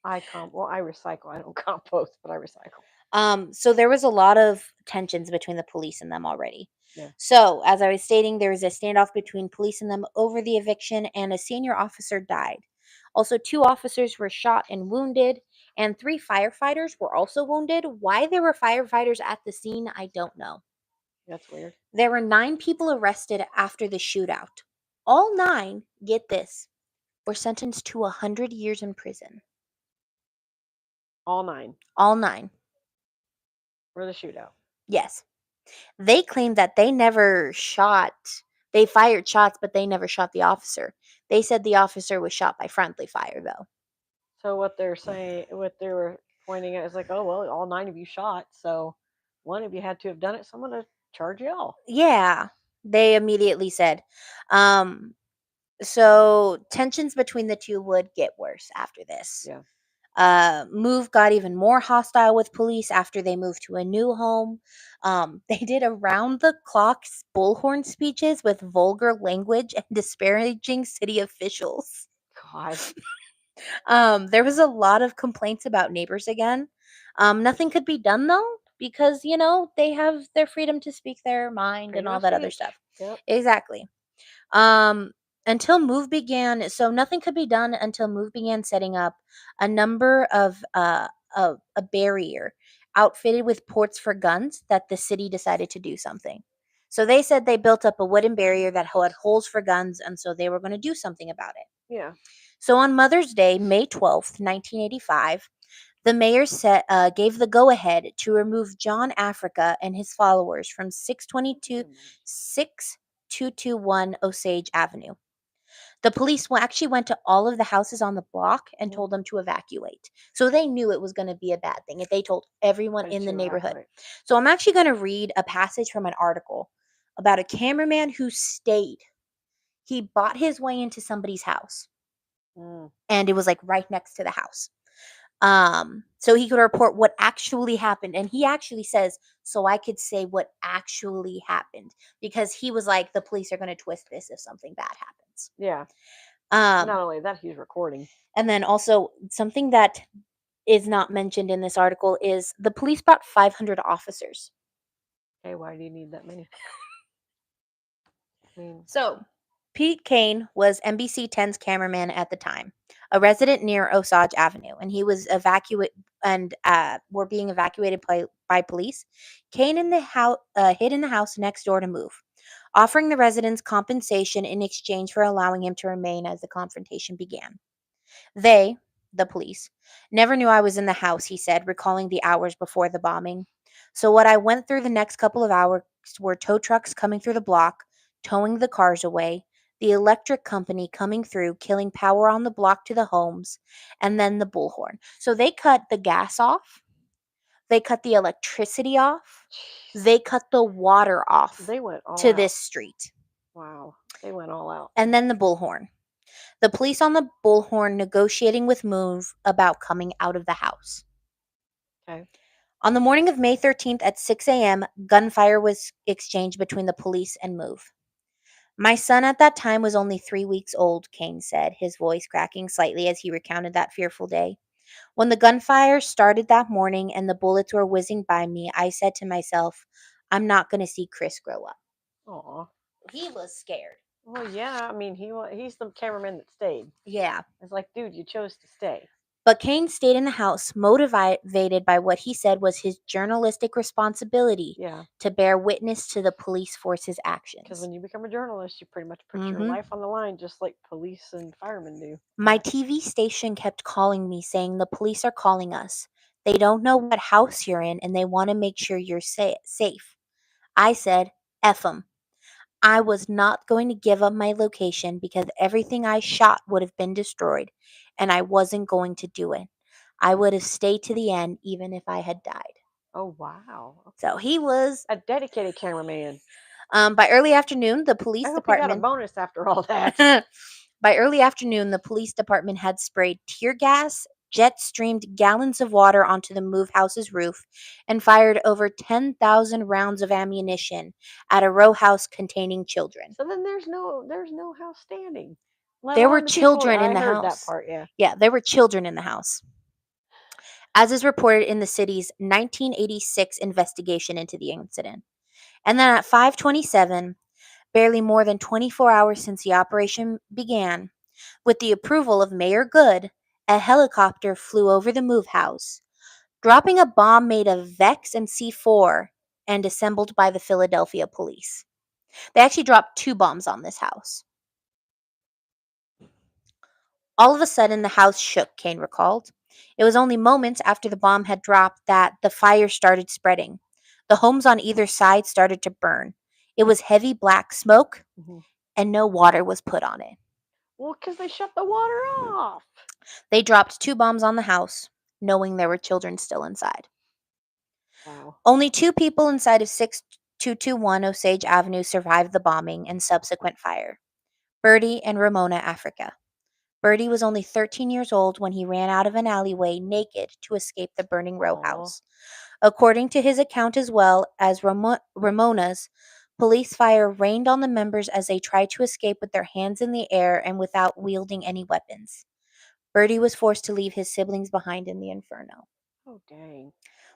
I recycle. I don't compost, but I recycle. So there was a lot of tensions between the police and them already. Yeah. So, as I was stating, there was a standoff between police and them over the eviction, and a senior officer died. Also, 2 officers were shot and wounded, and 3 firefighters were also wounded. Why there were firefighters at the scene, I don't know. That's weird. There were 9 people arrested after the shootout. All 9, get this, were sentenced to 100 years in prison. All 9 All 9. for the shootout. Yes. They claimed that they never shot. They fired shots, but they never shot the officer. They said the officer was shot by friendly fire, though. So what they were pointing at is like, oh well, all 9 of you shot, so one of you had to have done it. So I'm gonna charge you all. Yeah, they immediately said. So tensions between the two would get worse after this. Yeah. Move got even more hostile with police after they moved to a new home. They did around the clock bullhorn speeches with vulgar language and disparaging city officials. God. There was a lot of complaints about neighbors again. Nothing could be done though, because they have their freedom to speak their mind and Freedom all of that other speech. stuff. Yep. Exactly. Um, until move began, so nothing could be done until move began setting up a number of a barrier outfitted with ports for guns that the city decided to do something. So they said they built up a wooden barrier that had holes for guns, and so they were going to do something about it. Yeah. So on Mother's Day, May 12th, 1985, the mayor gave the go-ahead to remove John Africa and his followers from 6221 Osage Avenue. The police actually went to all of the houses on the block and Mhm. told them to evacuate. So they knew it was going to be a bad thing if they told everyone in the To neighborhood. evacuate. So I'm actually going to read a passage from an article about a cameraman who stayed. He bought his way into somebody's house, Mm. and it was like right next to the house. So he could report what actually happened, and he actually says, so I could say what actually happened, because he was like, the police are going to twist this if something bad happens. Yeah. Um, Not only that, he's recording. and then also something that is not mentioned in this article is the police brought 500 officers. Okay, why do you need that many? I mean, So Pete Kane was NBC 10's cameraman at the time, a resident near Osage Avenue, and he was were being evacuated by police. Kane hid in the house next door to move, offering the residents compensation in exchange for allowing him to remain as the confrontation began. They, the police, never knew I was in the house, he said, recalling the hours before the bombing. So what I went through the next couple of hours were tow trucks coming through the block, towing the cars away, the electric company coming through, killing power on the block to the homes, and then the bullhorn. So they cut the gas off, they cut the electricity off, jeez. they cut the water off They went all to out. this street, Wow. They went all out. and then the bullhorn. The police on the bullhorn negotiating with Move about coming out of the house. Okay. On the morning of May 13th at 6 a.m., gunfire was exchanged between the police and Move. My son at that time was only 3 weeks old, Kane said, his voice cracking slightly as he recounted that fearful day. When the gunfire started that morning and the bullets were whizzing by me, I said to myself, I'm not going to see Chris grow up. Aw. He was scared. Well, yeah. I mean, he's the cameraman that stayed. Yeah. It's like, dude, you chose to stay. But Kane stayed in the house, motivated by what he said was his journalistic responsibility Yeah. to bear witness to the police force's Because actions. when you become a journalist, you pretty much put your Mhm. life on the line, just like police and firemen do. My TV station kept calling me saying the police are calling us. They don't know what house you're in and they want to make sure you're safe. I said, F 'em. I was not going to give up my location because everything I shot would have been destroyed, and I wasn't going to do it. I would have stayed to the end even if I had died. Oh, wow. So he was, A dedicated cameraman. by early afternoon, the police I hope he got a department. bonus after all that. By early afternoon, the police department had sprayed tear gas, jet streamed gallons of water onto the move house's roof, and fired over 10,000 rounds of ammunition at a row house containing children. So then there's no house standing. Let There were alone the people. children in I the heard that house. part. Yeah. Yeah, there were children in the house. As is reported in the city's 1986 investigation into the incident. And then at 5:27, barely more than 24 hours since the operation began, with the approval of Mayor Good, a helicopter flew over the move house, dropping a bomb made of Vex and C4 and assembled by the Philadelphia police. They actually dropped 2 bombs on this house. All of a sudden, the house shook, Kane recalled. It was only moments after the bomb had dropped that the fire started spreading. The homes on either side started to burn. It was heavy black smoke, and no water was put on it. Well, because they shut the water off. They dropped 2 bombs on the house, knowing there were children still inside. Wow. Only 2 people inside of 6221 Osage Avenue survived the bombing and subsequent fire: Bertie and Ramona Africa. Bertie was only 13 years old when he ran out of an alleyway naked to escape the burning row house. According to his account, as well as Ramona's, police fire rained on the members as they tried to escape with their hands in the air and without wielding any weapons. Bertie was forced to leave his siblings behind in the inferno. Oh, dang.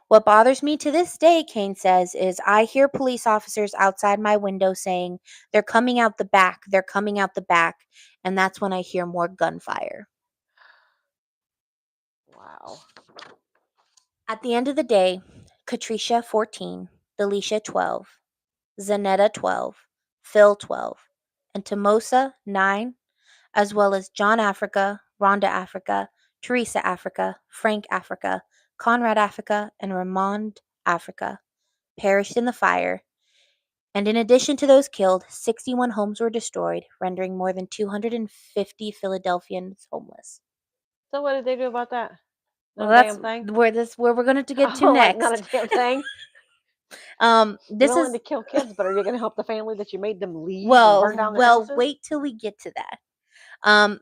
What bothers me to this day, Kane says, is I hear police officers outside my window saying, "They're coming out the back, they're coming out the back," and that's when I hear more gunfire. Wow. At the end of the day, Katricia 14, Delisha 12, Zanetta 12, Phil 12, and Tomosa 9, as well as John Africa, Rhonda Africa, Teresa Africa, Frank Africa, Conrad Africa, and Ramond Africa perished in the fire. And in addition to those killed, 61 homes were destroyed, rendering more than 250 Philadelphians homeless. So what did they do about that? Well, No that's damn thing. where we're going to get to Oh, next. like not a damn thing. This Willing is to kill kids, but are you going to help the family that you made them leave and burn down their houses? wait till we get to that.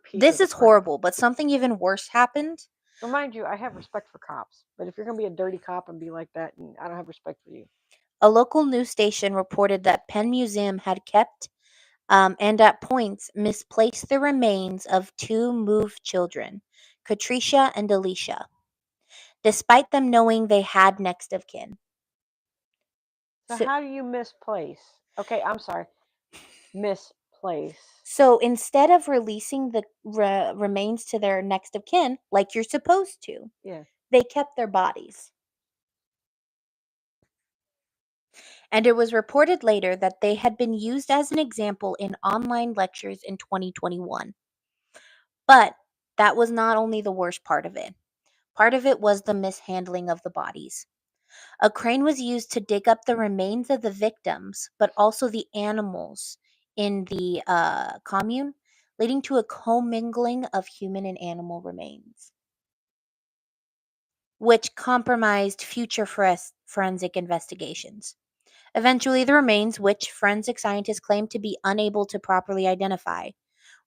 Pieces This of is crap. horrible, but something even worse happened. Remind you, I have respect for cops, but if you're going to be a dirty cop and be like that, I don't have respect for you. A local news station reported that Penn Museum had kept and at points misplaced the remains of 2 moved children, Katricia and Delisha, despite them knowing they had next of kin. So how do you misplace? Okay, I'm sorry. Misplace. So instead of releasing the remains to their next of kin, like you're supposed to, Yeah. they kept their bodies. And it was reported later that they had been used as an example in online lectures in 2021. But that was not only the worst part of it. Part of it was the mishandling of the bodies. A crane was used to dig up the remains of the victims, but also the animals in the commune, leading to a commingling of human and animal remains, which compromised future forensic investigations. Eventually, the remains, which forensic scientists claimed to be unable to properly identify,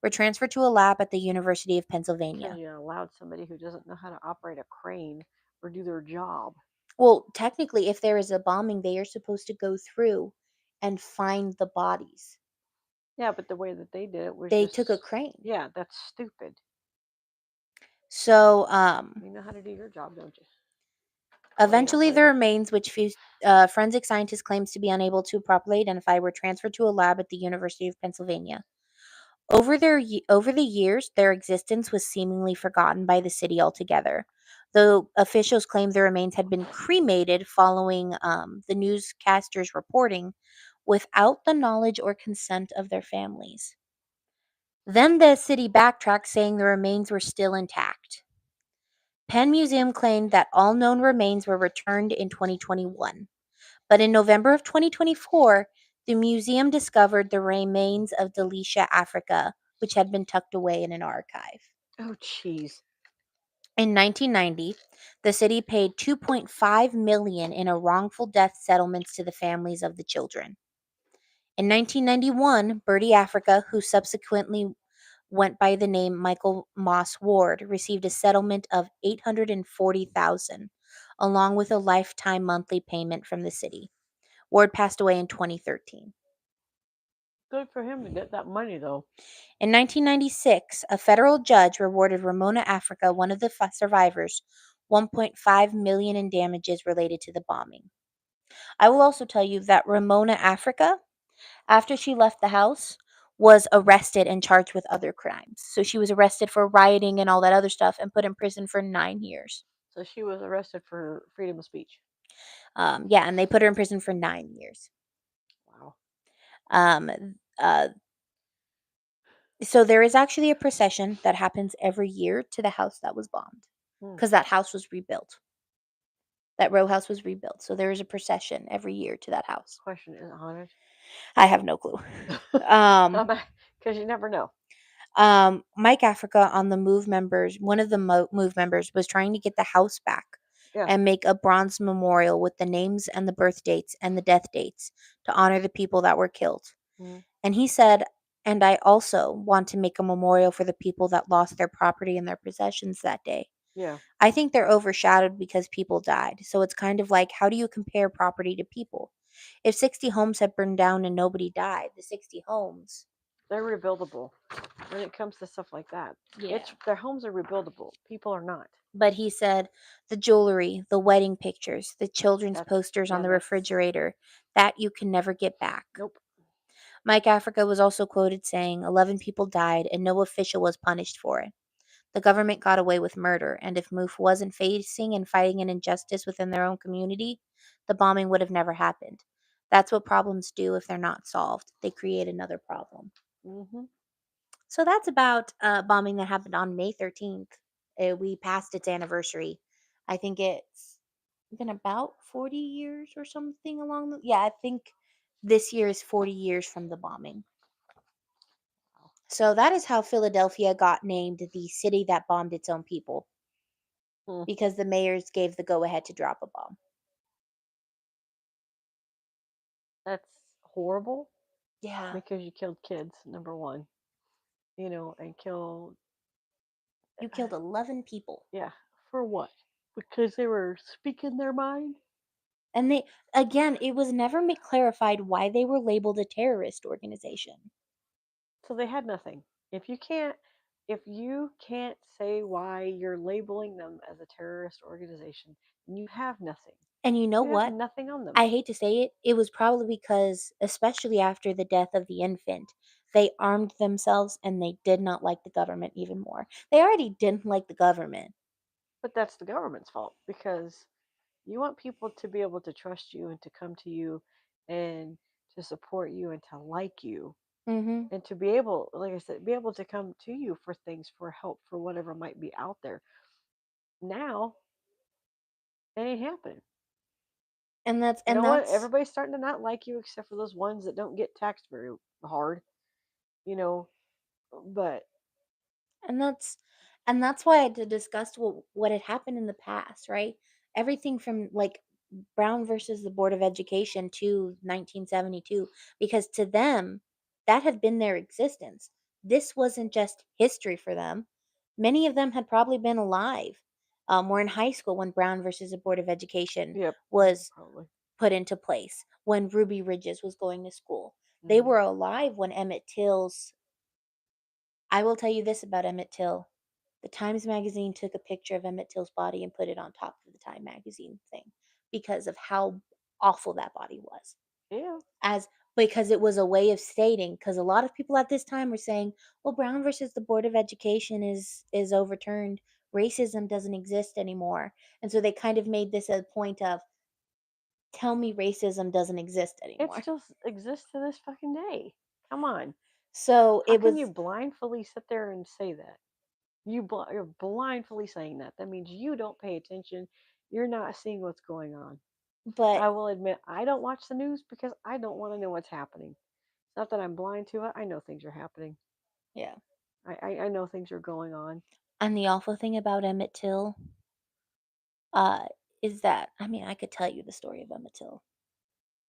were transferred to a lab at the University of Pennsylvania. Because you allowed somebody who doesn't know how to operate a crane or do their job. Well, technically, if there is a bombing, they are supposed to go through and find the bodies. Yeah, but the way that they did it was They took a crane. Yeah, that's stupid. So, you know how to do your job, don't you? Eventually, the remains, which forensic scientists claims to be unable to properly identify, were transferred to a lab at the University of Pennsylvania. Over the years, their existence was seemingly forgotten by the city altogether, though officials claimed the remains had been cremated following the newscasters' reporting without the knowledge or consent of their families. Then the city backtracked, saying the remains were still intact. Penn Museum claimed that all known remains were returned in 2021, but in November of 2024, the museum discovered the remains of Delisha Africa, which had been tucked away in an archive. Oh, jeez. In 1990, the city paid 2.5 million in a wrongful death settlements to the families of the children. In 1991, Birdie Africa, who subsequently went by the name Michael Moss Ward, received a settlement of 840,000 along with a lifetime monthly payment from the city. Ward passed away in 2013. Good for him to get that money, though. In 1996, a federal judge rewarded Ramona Africa, one of the survivors, 1.5 million in damages related to the bombing. I will also tell you that Ramona Africa, after she left the house, was arrested and charged with other crimes. So she was arrested for rioting and all that other stuff and put in prison for 9 years. So she was arrested for freedom of speech. Yeah, and they put her in prison for 9 years. Wow. Uh, so there is actually a procession that happens every year to the house that was bombed because that house was rebuilt. That row house was rebuilt. So there is a procession every year to that house. Question, is it haunted? I have no clue. Because you never know. Mike Africa on the Move members, one of the Move members was trying to get the house back and make a bronze memorial with the names and the birth dates and the death dates to honor the people that were killed. And he said, and I also want to make a memorial for the people that lost their property and their possessions that day. Yeah. I think they're overshadowed because people died. So it's kind of like, how do you compare property to people? If 60 homes had burned down and nobody died, the 60 homes, they're rebuildable when it comes to stuff like that. Yeah. Their homes are rebuildable. People are not. But he said the jewelry, the wedding pictures, the children's posters on the refrigerator, that you can never get back. Nope. Mike Africa was also quoted saying 11 people died and no official was punished for it. The government got away with murder, and if MOOF wasn't facing and fighting an injustice within their own community, the bombing would have never happened. That's what problems do if they're not solved. They create another problem. Mm-hmm. So that's about bombing that happened on May 13th. We passed its anniversary. I think it's been about 40 years or something along the... Yeah, I think this year is 40 years from the bombing. So that is how Philadelphia got named the city that bombed its own people. Because the mayors gave the go-ahead to drop a bomb. That's horrible. Yeah. Because you killed kids, number one. And killed... You killed 11 people. Yeah. For what? Because they were speaking their mind? And they, again, it was never clarified why they were labeled a terrorist organization. So they had nothing. If you can't say why you're labeling them as a terrorist organization, you have nothing. And you know what? Have nothing on them. I hate to say it, it was probably because, especially after the death of the infant, they armed themselves and they did not like the government even more. They already didn't like the government. But that's the government's fault, because you want people to be able to trust you and to come to you and to support you and to like you. And to be able, like I said, be able to come to you for things, for help, for whatever might be out there. Now, it ain't happening. And that's what? Everybody's starting to not like you, except for those ones that don't get taxed very hard. But and that's why I discussed what had happened in the past, right? Everything from like Brown versus the Board of Education to 1972, because to them that had been their existence. This wasn't just history for them. Many of them had probably been alive. Were in high school when Brown versus the Board of Education was put into place, when Ruby Ridges was going to school. They were alive when Emmett Till's... I will tell you this about Emmett Till. The Times Magazine took a picture of Emmett Till's body and put it on top of the Time Magazine thing because of how awful that body was. Yeah. Because it was a way of stating, because a lot of people at this time were saying, well, Brown versus the Board of Education is overturned. Racism doesn't exist anymore. And so they kind of made this a point of, tell me racism doesn't exist anymore. It still exists to this fucking day. Come on. So how can you blindly sit there and say that? You're blindly saying that. That means you don't pay attention. You're not seeing what's going on. But I will admit, I don't watch the news because I don't want to know what's happening. It's not that I'm blind to it. I know things are happening. Yeah. I know things are going on. And the awful thing about Emmett Till uh, is that, I mean, I could tell you the story of Emmett Till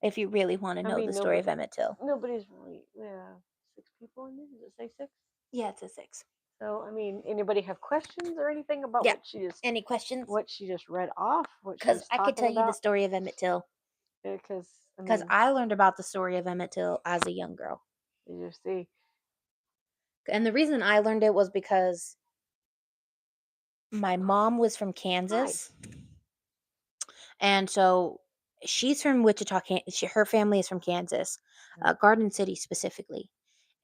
if you really want to I know mean, the story of Emmett Till. nobody's really, yeah, 6 people in there. Does it say 6? Yeah, it's a 6. So, I mean, anybody have questions or anything about Yeah. Any questions? what she just read off? What she Because was I could talking tell you the about? story of Emmett Till. Because I Because mean, I learned about the story of Emmett Till as a young girl. you see, And the reason I learned it was because my mom was from hi. Kansas. And so she's from Wichita. Her family is from Kansas, Garden City specifically.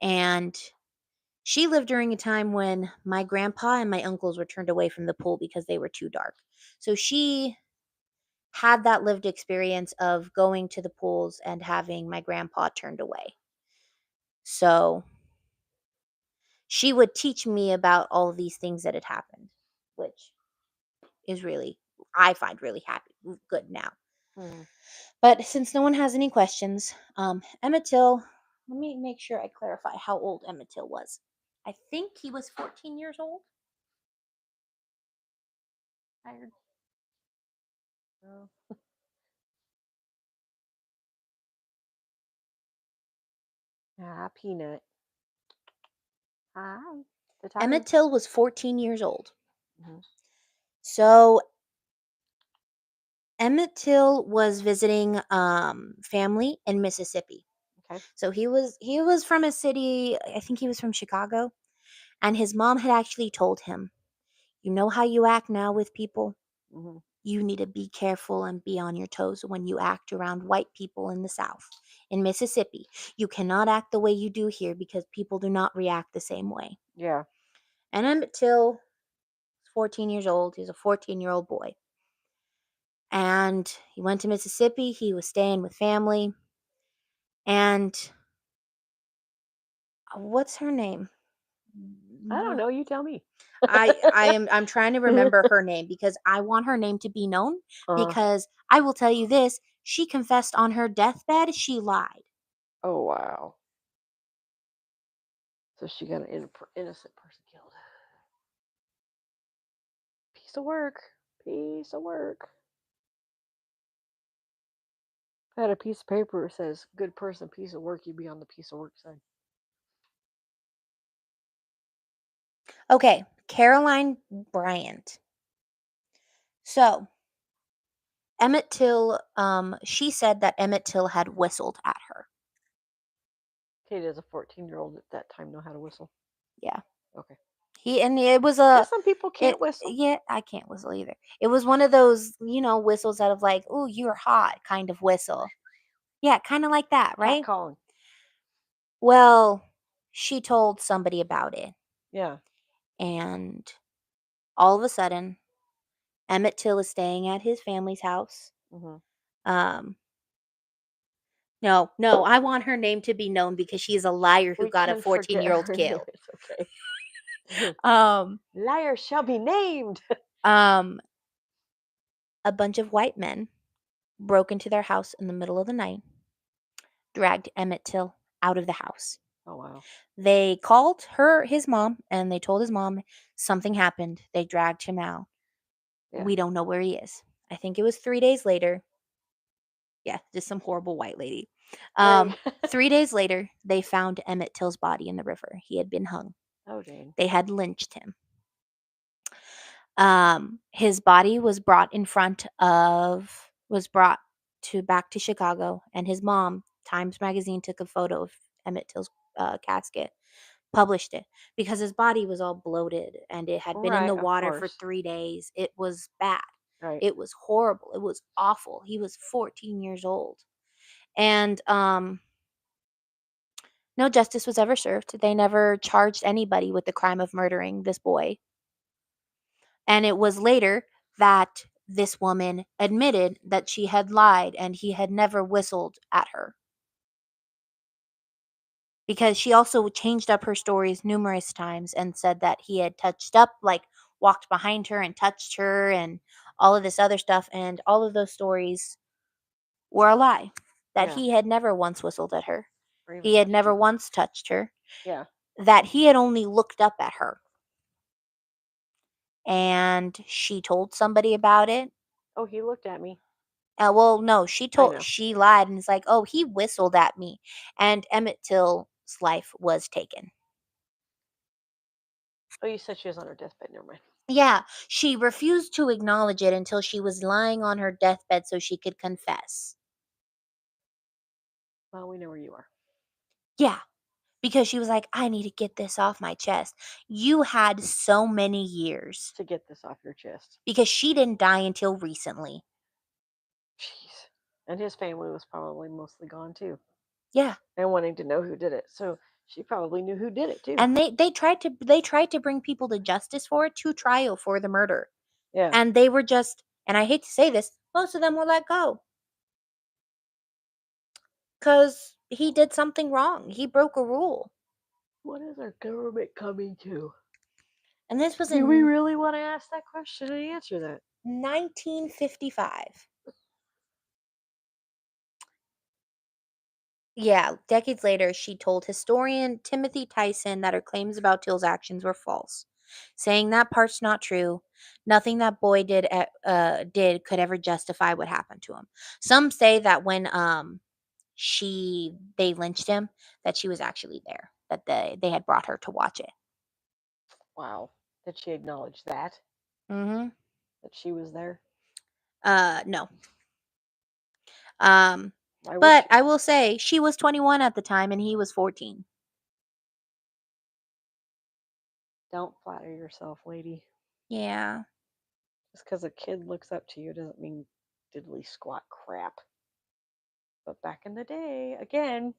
And she lived during a time when my grandpa and my uncles were turned away from the pool because they were too dark. So she had that lived experience of going to the pools and having my grandpa turned away. So she would teach me about all of these things that had happened, which is really, I find really good now. Mhm. But since no one has any questions, Emmett Till, let me make sure I clarify how old Emmett Till was. I think he was 14 years old. Tired. Oh. Peanut. Hi. The tired. Emmett Till was 14 years old. Mhm. So Emmett Till was visiting family in Mississippi. Okay. So he was from a city, I think he was from Chicago, and his mom had actually told him, "You know how you act now with people? Mhm. You need to be careful and be on your toes when you act around white people in the South. In Mississippi, you cannot act the way you do here because people do not react the same way." Yeah. And Emmett Till was 14 years old. He's a 14-year-old boy. And he went to Mississippi. He was staying with family. And what's her name? I don't know. You tell me. I'm trying to remember her name because I want her name to be known, because I will tell you this, she confessed on her deathbed she lied. Oh wow. So she got an innocent person killed. Piece of work. Piece of work. I had a piece of paper that says "good person, piece of work." You'd be on the piece of work side. Okay, Caroline Bryant. So, Emmett Till, she said that Emmett Till had whistled at her. Okay, does a 14-year-old at that time know how to whistle? Yeah. Okay. It was Some people can't whistle. Yeah, I can't whistle either. It was one of those, whistles out of like, "Ooh, you're hot" kind of whistle. Yeah, kind of like that, right? Cat calling. Well, she told somebody about it, Yeah. and all of a sudden, Emmett Till is staying at his family's house. Mhm. No, I want her name to be known because she is a liar who We got a can forget 14-year-old her name. killed. It's okay. Um, Liar shall be named. um, a bunch of white men broke into their house in the middle of the night, dragged Emmett Till out of the house. Oh wow. They called his mom, and they told his mom something happened. They dragged him out. Yeah. We don't know where he is. I think it was 3 days later. Yeah, just some horrible white lady. Right. 3 days later, they found Emmett Till's body in the river. He had been hung. Oh dang. They had lynched him. His body was brought back to Chicago, and his mom, Times Magazine, took a photo of Emmett Till's casket, published it, because his body was all bloated and it had been in Right, the of water for course. 3 days. It was bad. Right. It was horrible. It was awful. He was 14 years old. And no justice was ever served. They never charged anybody with the crime of murdering this boy. And it was later that this woman admitted that she had lied and he had never whistled at her. Because she also changed up her stories numerous times and said that he had walked behind her and touched her and all of this other stuff. And all of those stories were a lie. That Yeah. he had never once whistled at her. Or even He had touched never her. once touched her. Yeah. That he had only looked up at her. and she told somebody about it. Oh, he looked at me. Well, no, know. she lied and is like, oh, he whistled at me, and Emmett Till's life was taken. Oh, you said she was on her deathbed. Never mind. Yeah, she refused to acknowledge it until she was lying on her deathbed so she could confess. Well, we know where you are. Yeah, because she was like, I need to get this off my chest. You had so many years. To get this off your chest. Because she didn't die until recently. Jeez. And his family was probably mostly gone too. Yeah. And wanting to know who did it. So she probably knew who did it too. And they tried to bring people to justice for it, to trial for the murder. Yeah. And they were just, and I hate to say this, most of them were let go. Because he did something wrong. He broke a rule. What is our government coming to? And this was Do we really want to ask that question and answer that? 1955. Yeah, decades later, she told historian Timothy Tyson that her claims about Till's actions were false, saying that part's not true. Nothing that boy did could ever justify what happened to him. Some say that when they lynched him, that she was actually there, that they had brought her to watch it. Wow. Did she acknowledge that? Mm-hmm. That she was there? No. But I will say she was 21 at the time and he was 14. Don't flatter yourself, lady. Yeah. Just because a kid looks up to you doesn't mean diddly squat crap. But back in the day, again.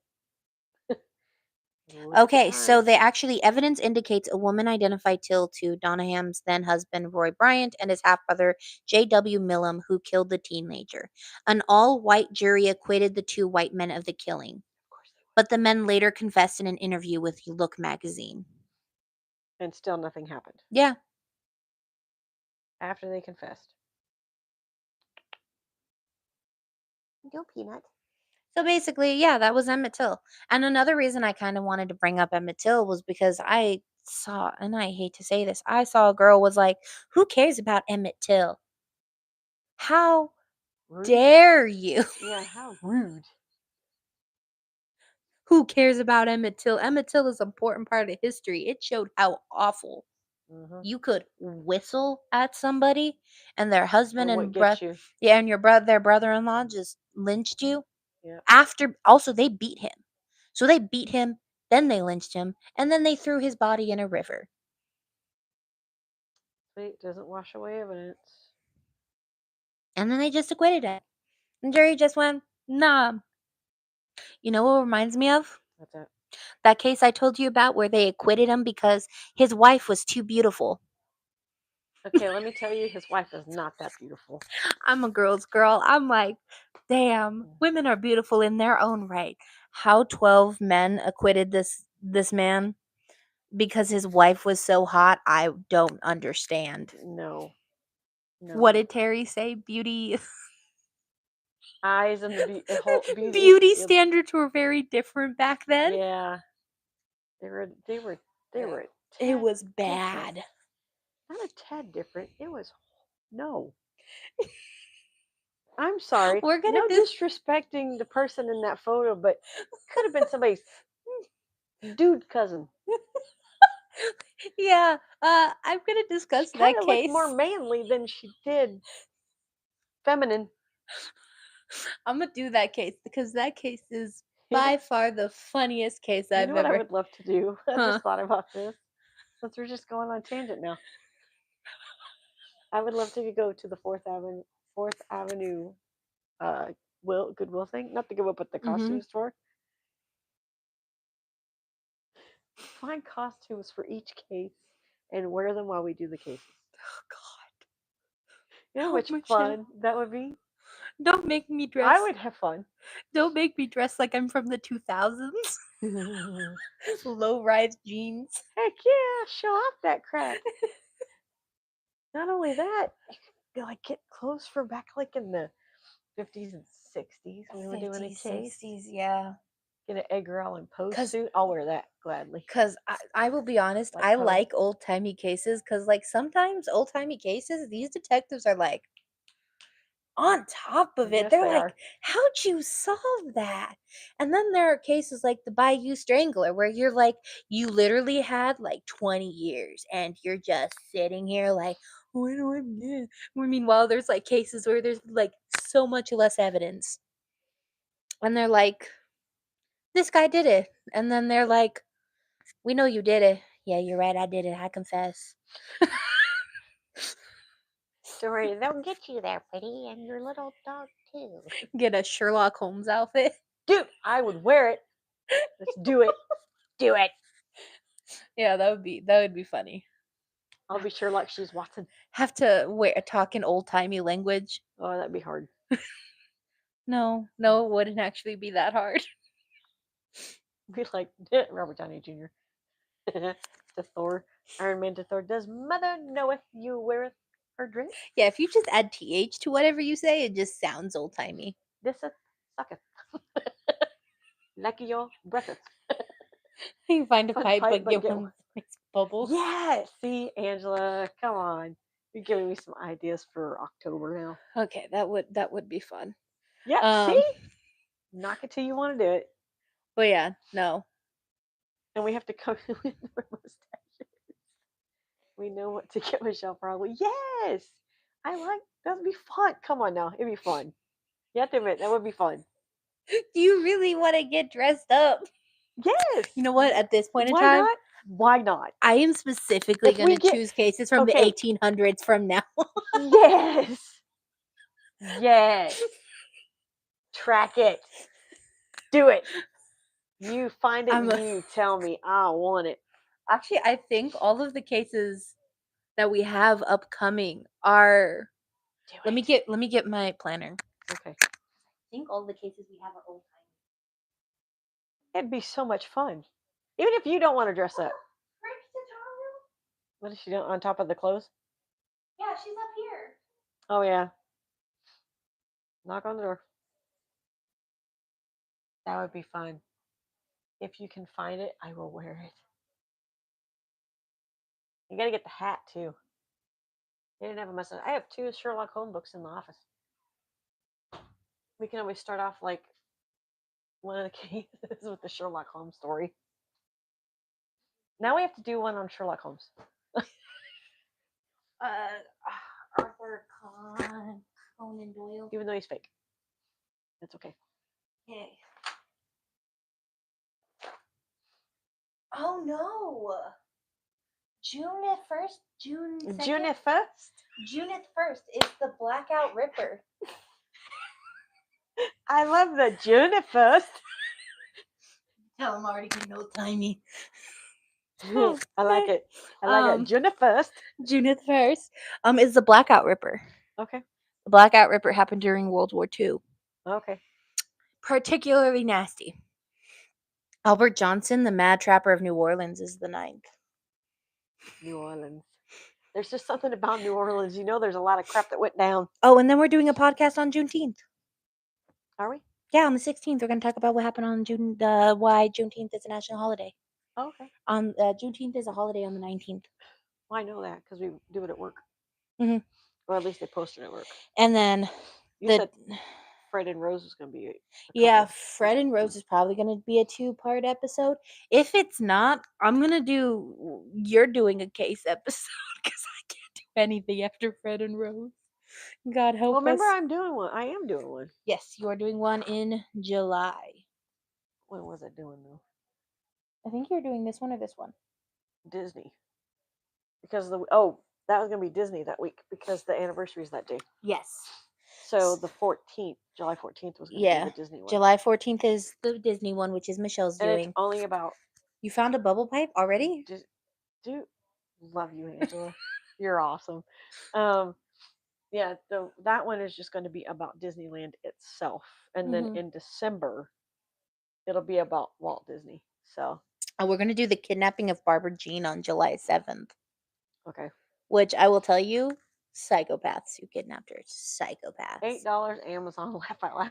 Okay, so evidence indicates a woman identified Till to Donaham's then husband Roy Bryant and his half brother J.W. Millam, who killed the teenager. An all white jury acquitted the two white men of the killing. But the men later confessed in an interview with Look magazine. And still nothing happened. Yeah. After they confessed. Go, Peanut. So basically, yeah, that was Emmett Till. And another reason I kind of wanted to bring up Emmett Till was because I saw, and I hate to say this, I saw a girl was like, who cares about Emmett Till? How dare you? Yeah, how rude. Who cares about Emmett Till? Emmett Till is an important part of history. It showed how awful you could whistle at somebody and their husband and brother, yeah, and their brother-in-law just lynched you. Yeah. After, also they beat him. So they beat him, then they lynched him, and then they threw his body in a river. It doesn't wash away evidence. And then they just acquitted it. And jury just went, nah. You know what reminds me of? What's that? That case I told you about where they acquitted him because his wife was too beautiful. Okay, let me tell you, his wife is not that beautiful. I'm a girl's girl. I'm like, damn, women are beautiful in their own right. How 12 men acquitted this man because his wife was so hot, I don't understand. No. What did Terry say? Beauty eyes and the whole beauty standards were very different back then. Yeah. They were it was bad. Different. Not a tad different. It was no. I'm sorry. We're gonna disrespecting the person in that photo, but could have been somebody's dude cousin. Yeah, I'm gonna discuss she that case. Looked more manly than she did feminine. I'm gonna do that case because that case is by far the funniest case I've ever. I would love to do. I just thought about this. Since we're just going on tangent now. I would love to go to the Fourth Avenue Goodwill thing. Not the Goodwill, but the costume store. Find costumes for each case and wear them while we do the cases. Oh God! You know how much fun that would be? Don't make me dress. I would have fun. Don't make me dress like I'm from the 2000s. Low-rise jeans. Heck yeah! Show off that crap. Not only that, you could get clothes for back like in the 50s and 60s when we were doing a case. 60s, yeah. Get an Edgar Allan Poe 'Cause- suit. I'll wear that gladly. Because I will be honest, Like I Poe. like old timey cases because, like, sometimes old timey cases, these detectives are like on top of it. Yes, They're they like, are. how'd you solve that? And then there are cases like the Bayou Strangler where you're like, you literally had like 20 years and you're just sitting here like, what do I do? Meanwhile, there's like cases where there's like so much less evidence. And they're like, this guy did it. And then they're like, we know you did it. Yeah, you're right. I did it. I confess. Don't worry, they'll get you there, pretty, and your little dog too. Get a Sherlock Holmes outfit. Dude, I would wear it. Let's do it. Do it. Yeah, that would be funny. I'll be Sherlock. She's Watson. Have to talk in old timey language. Oh, that'd be hard. No, it wouldn't actually be that hard. Be like Robert Downey Jr. to Thor. Iron Man to Thor. Does mother knoweth you weareth her dress? Yeah, if you just add th to whatever you say, it just sounds old timey. Thiseth sucketh. Lucky your breatheth. You find a Fun pipe, pipe, but get one makes bubbles. Yeah, see, Angela, come on. You're giving me some ideas for October now. Okay, that would be fun. Yeah, see? Knock it till you want to do it. But yeah, no. And we have to come with our mustaches. We know what to get Michelle probably. Yes! I like that'd be fun. Come on now, it'd be fun. You have to admit, that would be fun. Do you really want to get dressed up? Yes! You know what? At this point in Why time, not? Why not? I am specifically If going we to get- choose cases from okay. the 1800s from now. Yes! Yes! Track it. Do it. You find it I'm and a- you tell me. I want it. Actually, I think all of the cases that we have upcoming are. Do Let me get my planner. Okay. I think all the cases we have are old time. It'd be so much fun. Even if you don't want to dress up. What is she doing on top of the clothes? Yeah, she's up here. Oh, yeah. Knock on the door. That would be fun. If you can find it, I will wear it. You gotta get the hat, too. They didn't have a message. I have 2 Sherlock Holmes books in the office. We can always start off like one of the cases with the Sherlock Holmes story. Now we have to do one on Sherlock Holmes. Arthur Conan Doyle. Even though he's fake. That's okay. Okay. Oh no! June 1st, June 2nd? June 1st? June 1st is the Blackout Ripper. I love the June 1st. Tell him already getting old timey. I like it. I like it. June 1st. June 1st is the Blackout Ripper. Okay. The Blackout Ripper happened during World War II. Okay. Particularly nasty. Albert Johnson, the Mad Trapper of New Orleans, is the 9th. New Orleans. There's just something about New Orleans. You know, there's a lot of crap that went down. Oh, and then we're doing a podcast on Juneteenth. Are we? Yeah, on the 16th, we're going to talk about what happened on why Juneteenth is a national holiday. Oh, okay. Juneteenth is a holiday on the 19th. Well, I know that because we do it at work. Mhm. Or at least they post it at work. And then You said Fred and Rose was going to be a yeah, couple. Fred and Rose is probably going to be a 2-part episode. If it's not, you're doing a case episode because I can't do anything after Fred and Rose. God help Well, remember, us. I'm doing one. I am doing one. Yes, you are doing one in July. When was I doing, though? I think you're doing this one or this one. Disney. Because that was going to be Disney that week because the anniversary is that day. Yes. So the 14th, July 14th was going to be the Disney one. July 14th is the Disney one, which is Michelle's And doing. it's only about... You found a bubble pipe already? Dude, love you, Angela. You're awesome. Yeah, that one is just going to be about Disneyland itself. And then in December, it'll be about Walt Disney. So... we're going to do the kidnapping of Barbara Jean on July 7th. Okay. Which I will tell you, psychopaths who kidnapped her. Psychopaths. $8 Amazon, laugh out loud.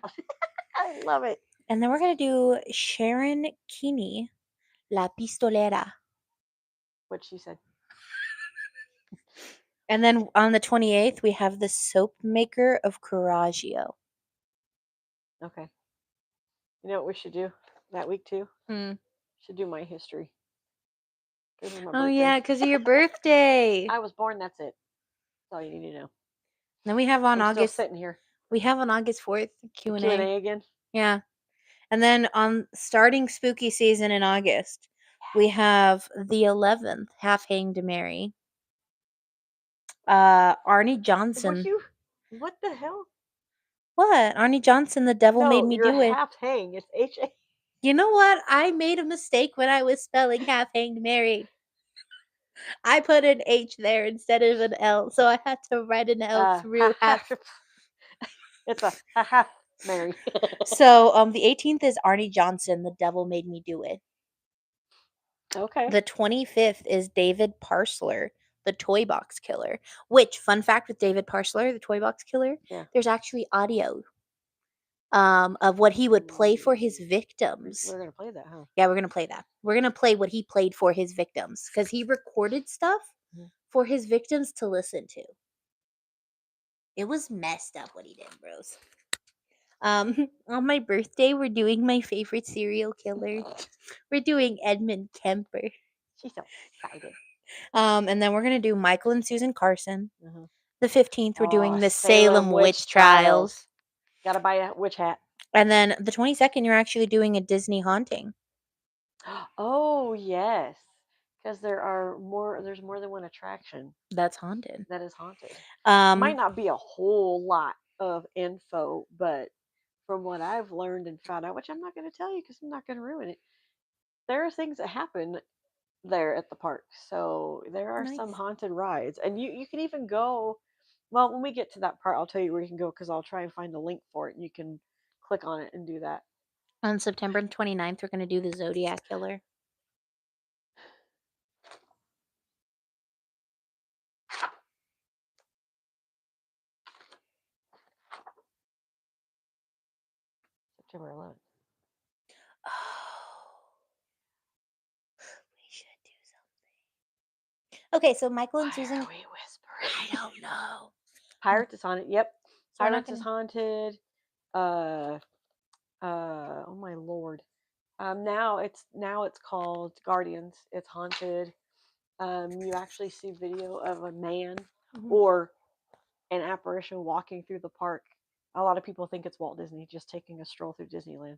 I love it. And then we're going to do Sharon Keeney, La Pistolera. What she said. And then on the 28th, we have the Soap Maker of Coraggio. Okay. You know what we should do that week too? Should do my history. 'Cause it's my Oh, birthday. yeah, because of your birthday. I was born. That's it. That's all you need to know. Then we have on I'm August. still sitting here. We have on August 4th Q&A. Q&A again. Yeah. And then on starting spooky season in August, we have the 11th, Half Hanged Mary. Arnie Johnson. What the hell? What? Arnie Johnson, The Devil Made Me you're Do It. half hang. It's H-A. You know what? I made a mistake when I was spelling Half Hanged Mary. I put an H there instead of an L, so I had to write an L through half. It's a half Mary. So the 18th is Arnie Johnson, The Devil Made Me Do It. Okay. The 25th is David Parsler, The Toy Box Killer. Which, fun fact with David Parsler, The Toy Box Killer, there's actually audio of what he would play for his victims. We're gonna play that, huh? Yeah, we're gonna play that. We're gonna play what he played for his victims because he recorded stuff for his victims to listen to. It was messed up what he did, bros. On my birthday, we're doing my favorite serial killer. We're doing Edmund Kemper. She's so excited. And then we're gonna do Michael and Susan Carson. The 15th, we're doing the Salem Witch Trials. Gotta buy a witch hat. And then the 22nd, you're actually doing a Disney haunting. Oh yes, because there's more than one attraction that's haunted. That is haunted. Might not be a whole lot of info, but from what I've learned and found out, which I'm not going to tell you because I'm not going to ruin it, there are things that happen there at the park. So there are some haunted rides, and you can even go. Well, when we get to that part, I'll tell you where you can go because I'll try and find a link for it, and you can click on it and do that. On September 29th, we're going to do the Zodiac Killer. September 11th. Oh, we should do something. Okay, so Michael and Susan. Why are we whispering? I don't know. Pirates is haunted. Yep, So Pirates is haunted. Oh my lord. Now it's called Guardians. It's haunted. You actually see video of a man or an apparition walking through the park. A lot of people think it's Walt Disney just taking a stroll through Disneyland.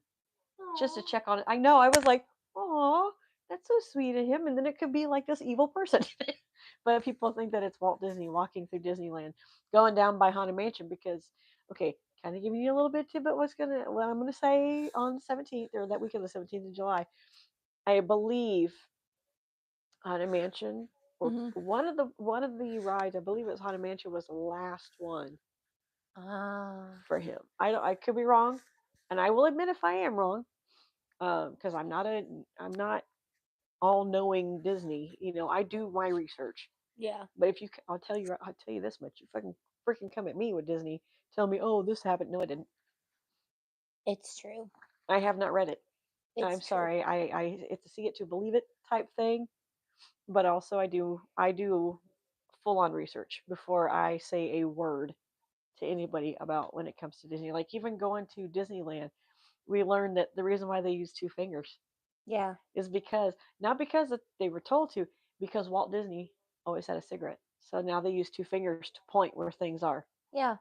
Aww. Just to check on it. I know. I was like, "Aw, that's so sweet of him." And then it could be like this evil person. But people think that it's Walt Disney walking through Disneyland, going down by Haunted Mansion because, okay, kind of giving you a little bit tidbit what I'm gonna say on the 17th or that week of the 17th of July. I believe Haunted Mansion or one of the rides, I believe it was Haunted Mansion, was the last one for him. I could be wrong, and I will admit if I am wrong, because I'm not all knowing Disney. You know, I do my research. Yeah. But if I'll tell you this much: you fucking freaking come at me with Disney, tell me, oh, this happened. No, I didn't. It's true. I have not read it. I'm sorry. I it's a see it to believe it type thing. But also I do full on research before I say a word to anybody about when it comes to Disney. Like even going to Disneyland, we learned that the reason why they use two fingers is because not because that they were told to, because Walt Disney always had a cigarette. So now they use two fingers to point where things are. Yeah.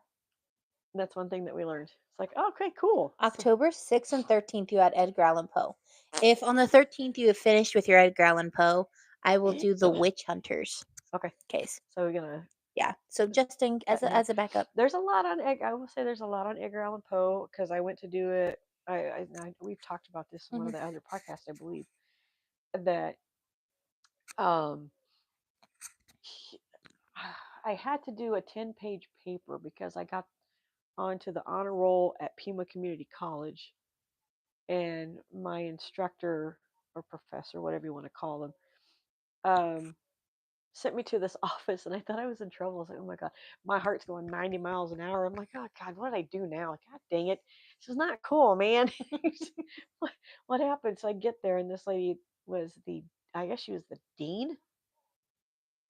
And that's one thing that we learned. It's like, oh, okay, cool. October 6th and 13th, you had Edgar Allan Poe. If on the 13th you have finished with your Edgar Allan Poe, I will do the Witch Hunters. Okay. Case. So we're gonna. Yeah. So just as a backup. There's a lot on I will say there's a lot on Edgar Allan Poe because I went to do it. We've talked about this in one of the other podcasts, I believe. That I had to do a 10-page paper because I got onto the honor roll at Pima Community College, and my instructor or professor, whatever you want to call them, sent me to this office, and I thought I was in trouble. I was like, oh my God, my heart's going 90 miles an hour. I'm like, oh God, what did I do now? God dang it. This is not cool, man. what, what happened? So I get there, and this lady was I guess she was the dean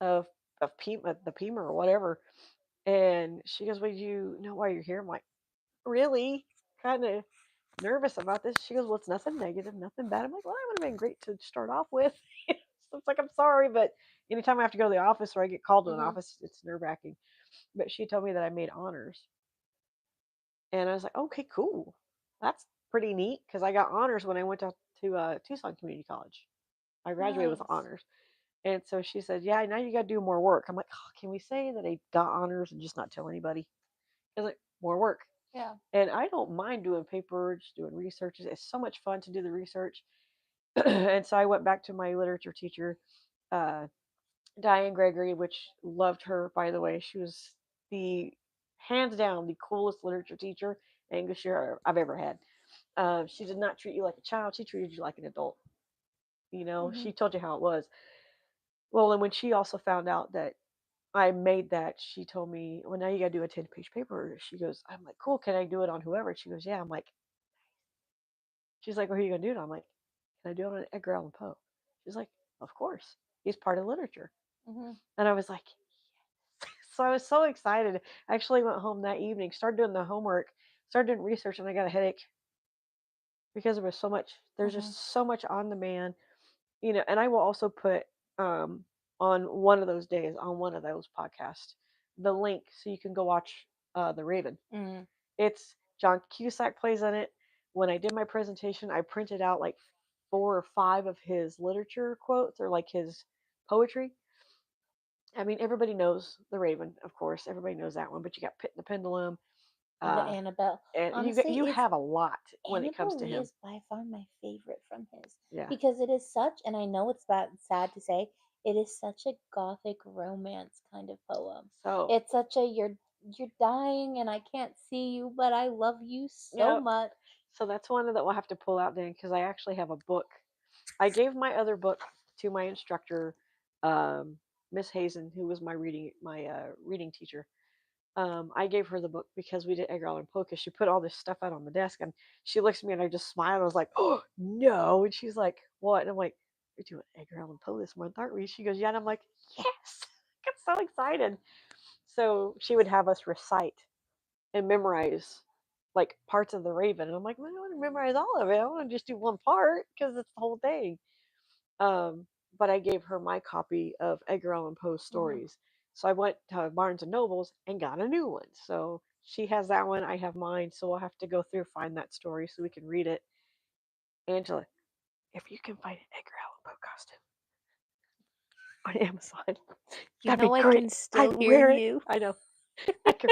of the Pima or whatever. And she goes, well, you know why you're here? I'm like, really? Kind of nervous about this. She goes, well, it's nothing negative, nothing bad. I'm like, well, that would have been great to start off with. So it's like, I'm sorry, but anytime I have to go to the office or I get called to an office, it's nerve wracking. But she told me that I made honors. And I was like, okay, cool. That's pretty neat because I got honors when I went to Tucson Community College. I graduated with Nice. honors. And so she said, yeah, now you got to do more work. I'm like, oh, can we say that I got honors and just not tell anybody? I was like, more work. Yeah. And I don't mind doing paper, just doing research. It's so much fun to do the research. And so I went back to my literature teacher, Diane Gregory, which loved her, by the way. She was the hands down the coolest literature teacher and English year I've ever had. She did not treat you like a child. She treated you like an adult. She told you how it was. Well, and when she also found out that I made that, she told me, well, now you got to do a 10-page paper. She goes, I'm like, cool. Can I do it on whoever? She goes, yeah. I'm like, she's like, what are you going to do it on? I'm like, can I do it on Edgar Allan Poe? She's like, of course. He's part of literature. And I was like, yes. So I was so excited. I actually went home that evening, started doing the homework, started doing research, and I got a headache because there was so much. There's just so much on the man, and I will also put on one of those days, on one of those podcasts, the link so you can go watch The Raven. It's John Cusack plays in it. When I did my presentation, I printed out like 4 or 5 of his literature quotes or like his poetry. I mean, everybody knows The Raven, of course. Everybody knows that one. But you got Pit and the Pendulum. The Annabelle. And Honestly, you have a lot when it comes to Annabelle him. is by far my favorite from his. Yeah. Because it is such, and I know it's sad to say, it is such a gothic romance kind of poem. So it's such a you're dying and I can't see you, but I love you so much. So that's one that we'll have to pull out then because I actually have a book. I gave my other book to my instructor, Miss Hazen, who was my reading teacher. I gave her the book because we did Edgar Allan Poe because she put all this stuff out on the desk and she looks at me and I just smiled. I was like, oh no. And she's like, what? And I'm like, we're doing Edgar Allan Poe this month, aren't we? She goes, yeah. And I'm like, yes. I got so excited. So she would have us recite and memorize like parts of The Raven. And I'm like, well, I don't want to memorize all of it. I want to just do one part because it's the whole thing. But I gave her my copy of Edgar Allan Poe's stories. So I went to Barnes and Nobles and got a new one. So she has that one. I have mine. So we'll have to go through, find that story so we can read it. Angela, if you can find an Edgar Allan Poe costume on Amazon, that'd be great. I can still hear you. I know. I can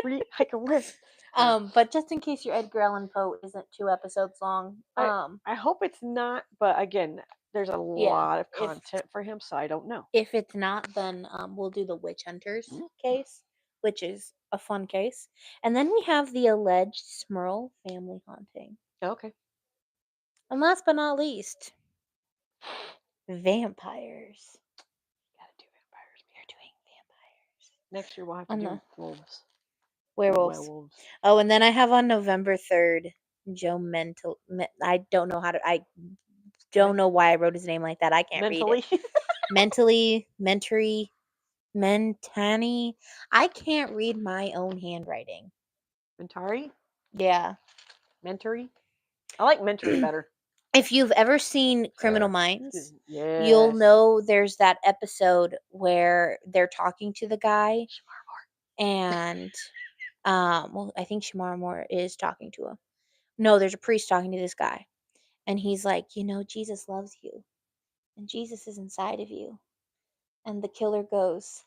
wear it. But just in case your Edgar Allan Poe isn't 2 episodes long, I hope it's not. But again, there's a lot of content for him, so I don't know. If it's not, then we'll do the Witch Hunters case, which is a fun case, and then we have the alleged Smurl family haunting. Okay. And last but not least, vampires. Gotta do vampires. We are doing vampires. Next year we'll have to do wolves. Werewolves. Oh, and then I have on November 3rd, Joe Mental. I don't know why I wrote his name like that. I can't read it. Mentani. I can't read my own handwriting. Mentari? Yeah. Mentary? I like Mentary better. If you've ever seen Criminal Minds, yes, you'll know there's that episode where they're talking to the guy. And well, I think Shamar Moore is talking to him. No, there's a priest talking to this guy. And he's like, Jesus loves you. And Jesus is inside of you. And the killer goes,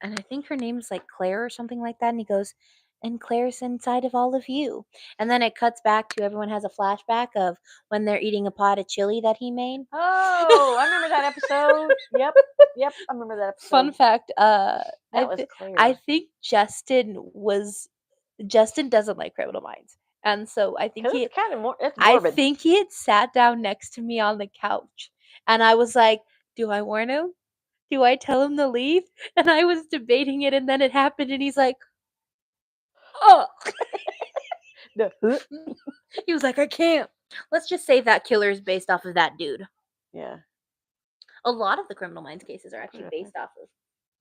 and I think her name's like Claire or something like that. And he goes, and Claire's inside of all of you. And then it cuts back to everyone has a flashback of when they're eating a pot of chili that he made. Oh, I remember that episode. Yep, I remember that episode. Fun fact, that was Claire. I think Justin doesn't like Criminal Minds. And so I think it's kind of it's morbid. I think he had sat down next to me on the couch. And I was like, do I warn him? do I tell him to leave? And I was debating it, and then it happened, and he's like, oh. The He was like, I can't. Let's just say that killer is based off of that dude. yeah. A lot of the Criminal Minds cases are actually Mhm. based off of.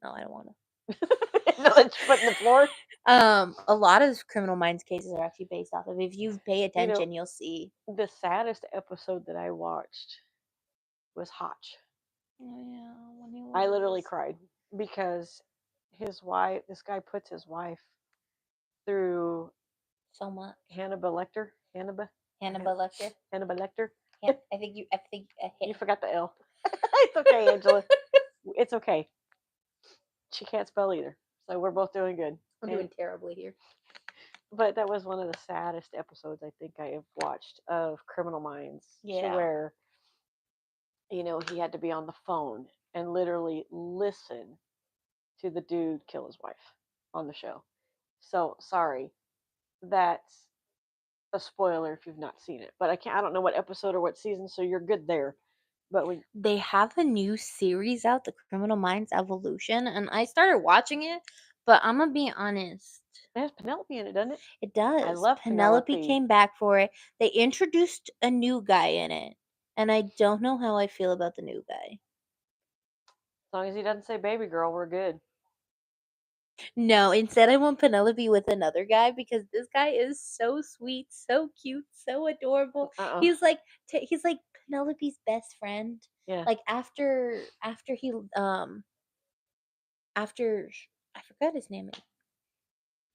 No, I don't want to. No, it's put in the floor. A lot of Criminal Minds cases are actually based off of. If you pay You know, attention, you'll see. the saddest episode that I watched was Hotch. Oh yeah, when he I literally was cried because his wife, this guy puts his wife through so much. Hannibal Lecter. Hannibal Lecter. Hannibal Lecter. I think You forgot the L. It's okay, Angela. It's okay. She can't spell either. So we're both doing good. I'm doing terribly here. But that was one of the saddest episodes I think I have watched of Criminal Minds. Yeah. To where, you know, he had to be on the phone and literally listen to the dude kill his wife on the show. So sorry. That's a spoiler if you've not seen it. But I don't know what episode or what season, so you're good there. But when They have a new series out, The Criminal Minds Evolution, and I started watching it, but I'm gonna be honest. it has Penelope in it, doesn't it? It does. love Penelope Penelope. came back for it. They introduced a new guy in it, and I don't know how I feel about the new guy. As long as he doesn't say baby girl, we're good. No, instead I want Penelope with another guy because this guy is so sweet, so cute, so adorable. He's like Penelope's best friend. Yeah. Like after he after I forgot his name.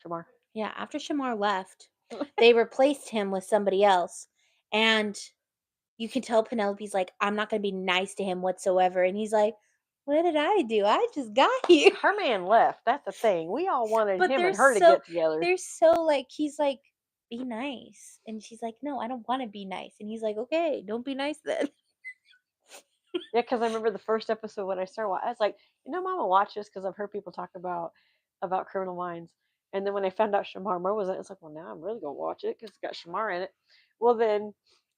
Shamar. Yeah, after Shamar left, they replaced him with somebody else, and you can tell Penelope's like, I'm not gonna be nice to him whatsoever, and he's like, what did I do? I just got here. Her man left. That's the thing. We all wanted But him they're and her to so get together. they're so like he's like, be nice, and she's like, no, I don't want to be nice, and he's like, okay, don't be nice then. Yeah, because I remember the first episode when I started watching, I was like, you know, Mama, watch this because I've heard people talk about Criminal Minds. And then when I found out Shamar Moore was in it, it's like, well, now I'm really gonna watch it because it's got Shamar in it. Well, then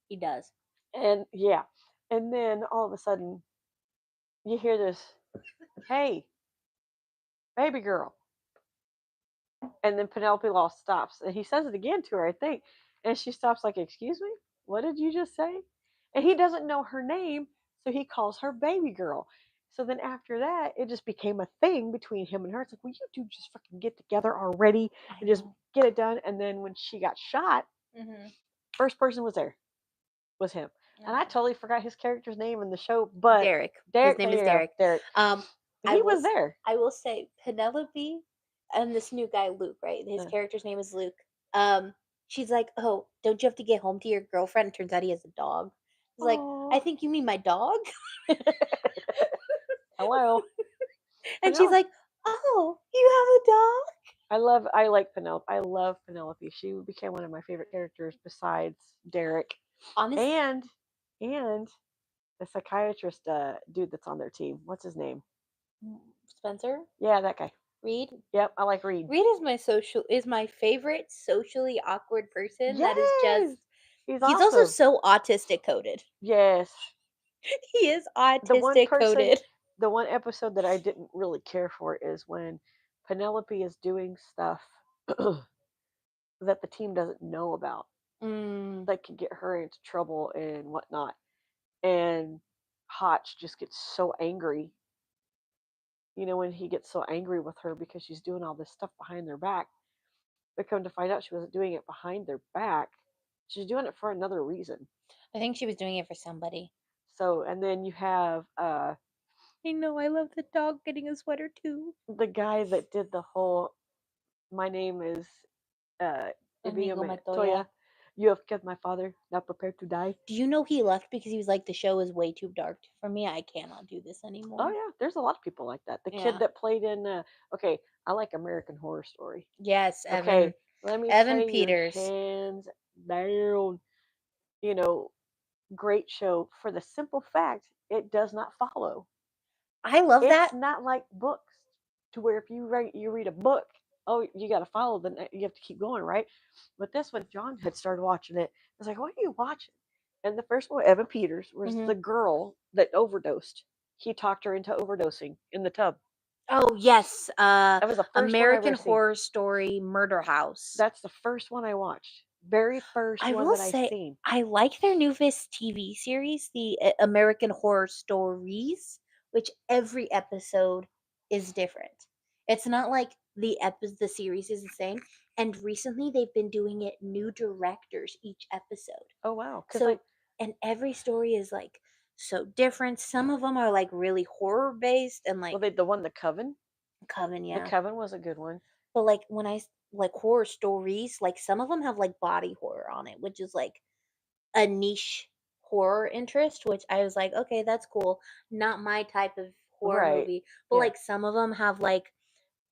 He does. and yeah, and then all of a sudden you hear this, hey, baby girl, and then Penelope Law stops and he says it again to her, I think, and she stops like, excuse me, what did you just say? And he doesn't know her name, so he calls her baby girl. So then after that, it just became a thing between him and her. It's like, will you two just fucking get together already and just get it done? And then when she got shot, first person was him. And I totally forgot his character's name in the show, but Derek. Derek, His name is there you go, Derek. Derek. He was there. I will say Penelope and this new guy Luke, right? His character's name is Luke. She's like, oh, don't you have to get home to your girlfriend? Turns out he has a dog. He's like, I think you mean my dog. Hello. And she's like, oh, you have a dog? I like Penelope. I love Penelope. She became one of my favorite characters besides Derek. Honestly, And the psychiatrist dude that's on their team. What's his name? Spencer? Yeah, that guy. Reed? Yep, I like Reed. Reed is my favorite socially awkward person. That is just he's also so autistic coded. Yes. He is autistic coded. The one episode that I didn't really care for is when Penelope is doing stuff that the team doesn't know about. That could get her into trouble and whatnot. And Hotch just gets so angry. You know, when he gets so angry with her because she's doing all this stuff behind their back. But come to find out she wasn't doing it behind their back. She's doing it for another reason. I think she was doing it for somebody. So, and then you have I know, I love the dog getting a sweater too. The guy that did the whole my name is Inigo Montoya. Montoya. You have killed my father, not prepared to die. Do you know he left because he was like, the show is way too dark for me. I cannot do this anymore. Oh yeah, there's a lot of people like that. The kid that played in okay, I like American Horror Story. Yes, Evan. Okay, let me Evan tell Peters. You, hands down. You know, great show for the simple fact it does not follow. I love that. It's not like books to where if you read a book, oh, you got to follow you have to keep going, right? But this one, John had started watching it. I was like, what are you watching? And the first one, Evan Peters, was the girl that overdosed. he talked her into overdosing in the tub. Oh yes, That was the first one I American ever seen. Horror Story Murder House. That's the first one I watched. Very first I one will that I say seen. I like their newest TV series, the American Horror Stories, which every episode is different. It's not like the series is the same. And recently they've been doing it new directors each episode. Oh wow, because So and every story is like so different. Some of them are like really horror based and like the one, the Coven. Coven, The yeah. Coven was a good one. But like when like horror stories, like some of them have like body horror on it, which is like a niche horror interest, which I was like, okay, that's cool. Not my type of horror Right. movie. But Yeah. like some of them have like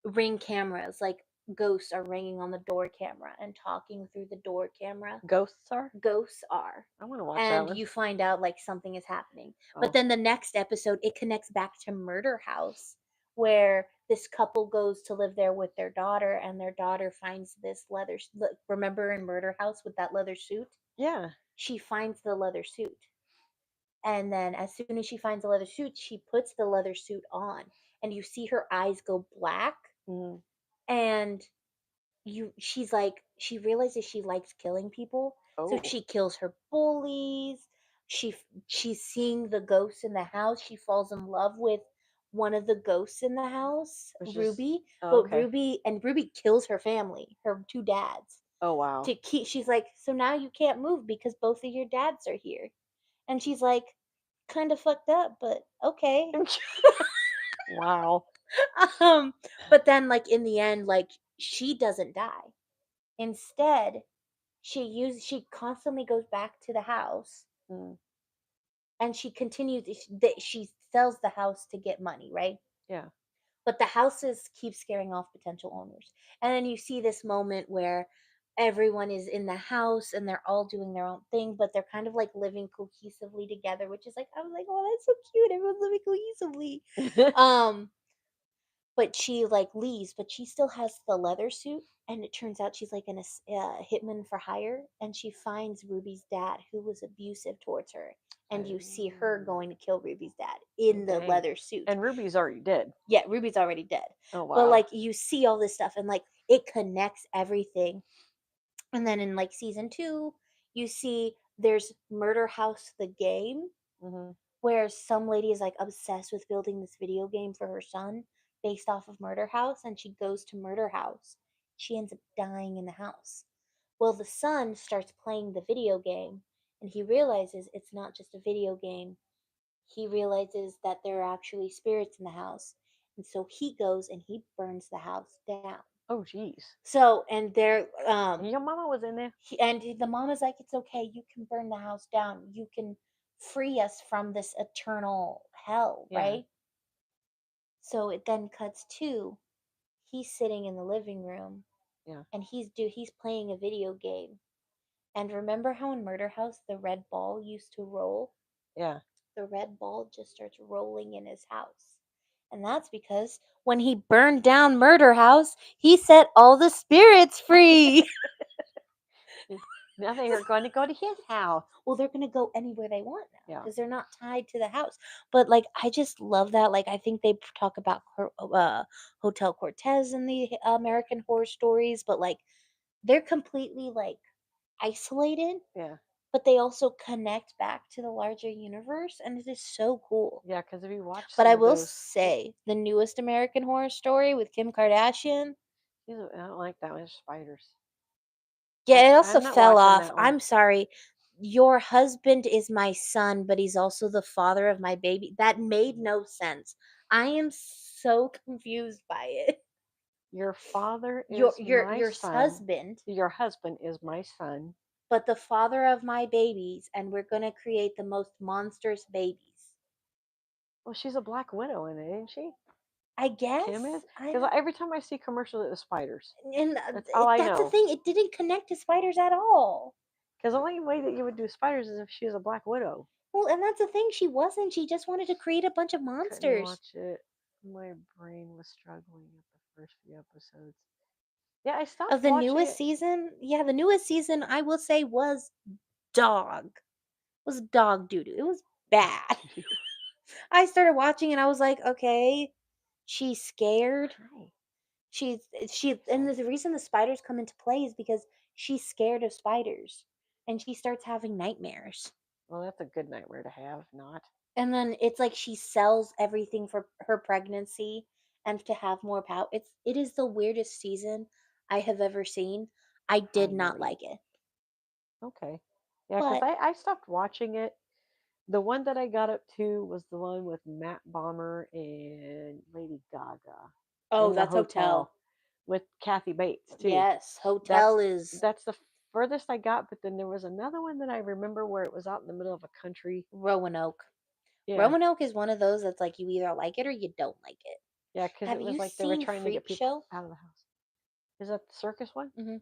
ring cameras, like ghosts are ringing on the door camera and talking through the door camera. Ghosts are. Ghosts are. I want to watch that And one. you find out like something is happening. Oh. But then the next episode, it connects back to Murder House, where this couple goes to live there with their daughter, and their daughter finds this leather. Remember in Murder House with that leather suit? Yeah. She finds the leather suit. And then as soon as she finds the leather suit, she puts the leather suit on, and you see her eyes go black. Mhm. And she's like, she realizes she likes killing people. So Oh. she kills her bullies. She's seeing the ghosts in the house. She falls in love with one of the ghosts in the house, Which is- Ruby. Oh, But okay. Ruby kills her family, her two dads. Oh wow. To keep, she's like, so now you can't move because both of your dads are here. And she's like, kind of fucked up, but okay. Wow. But then like in the end, like she doesn't die. Instead, she constantly goes back to the house, Mm. and she continues. She sells the house to get money, right? Yeah. But the houses keep scaring off potential owners, and then you see this moment where everyone is in the house and they're all doing their own thing, but they're kind of like living cohesively together, which is like, I was like, oh, that's so cute. Everyone's living cohesively. But she like leaves, but she still has the leather suit, and it turns out she's like an hitman for hire, and she finds Ruby's dad who was abusive towards her, and you see her going to kill Ruby's dad in the Dang. leather suit. And Ruby's already dead. Yeah, Ruby's already dead. Oh wow. But like you see all this stuff, and like it connects everything. And then in like season 2, you see there's Murder House the game, where some lady is like obsessed with building this video game for her son based off of Murder House, and she goes to Murder House. She ends up dying in the house. Well, the son starts playing the video game, and he realizes it's not just a video game. He realizes that there are actually spirits in the house, and so he goes and he burns the house down. Oh jeez. So, and they're Your mama was in there. and the mom is like, it's okay, you can burn the house down, you can free us from this eternal hell, Yeah. right? So it then cuts to he's sitting in the living room, Yeah. and he's playing a video game. And remember how in Murder House the red ball used to roll? Yeah. The red ball just starts rolling in his house. And that's because when he burned down Murder House, he set all the spirits free. Now they are going to go to his house. Well, they're going to go anywhere they want now Yeah. because they're not tied to the house. But like, I just love that. Like, I think they talk about Hotel Cortez in the American Horror Stories, but like, they're completely like isolated, Yeah. but they also connect back to the larger universe, and it is so cool. Yeah, because if you watch. But some I of will those, say, the newest American Horror Story with Kim Kardashian, I don't like that with spiders. yeah, it I'm also not fell watching off. that one. I'm sorry. Your husband is my son, but he's also the father of my baby. That made no sense. I am so confused by it. Your father is Your my your son. husband, Your husband is my son. but the father of my babies, and we're gonna create the most monstrous babies. Well, she's a Black Widow in it, ain't she? I guess. Kim is. I Because don't- every time I see commercials, it's spiders. and That's all I that's the know. thing. It didn't connect to spiders at all. Because the only way that you would do spiders is if she was a Black Widow. Well, and that's the thing. She wasn't. She just wanted to create a bunch of Couldn't monsters. watch it. My brain was struggling at the first few episodes. Yeah, I stopped Of the watching newest it. season, yeah, the newest season I will say was dog doo doo. It was bad. I started watching and I was like, okay, she's scared. Hi. And the reason the spiders come into play is because she's scared of spiders and she starts having nightmares. Well, that's a good nightmare to have, not. And then it's like she sells everything for her pregnancy and to have more power. It is the weirdest season I have ever seen. I did not know. like it. Okay. Yeah, because But I stopped watching it. The one that I got up to was the one with Matt Bomber and Lady Gaga oh, in the that's hotel with Kathy Bates too. Yes, Hotel is That's the furthest I got, but then there was another one that I remember where it was out in the middle of a country. Roanoke. Yeah, Roanoke is one of those that's like you either like it or you don't like it. yeah, because Have it was you like they were seen trying to get Freak people Show? out of the house. Is that the circus one? Mhm.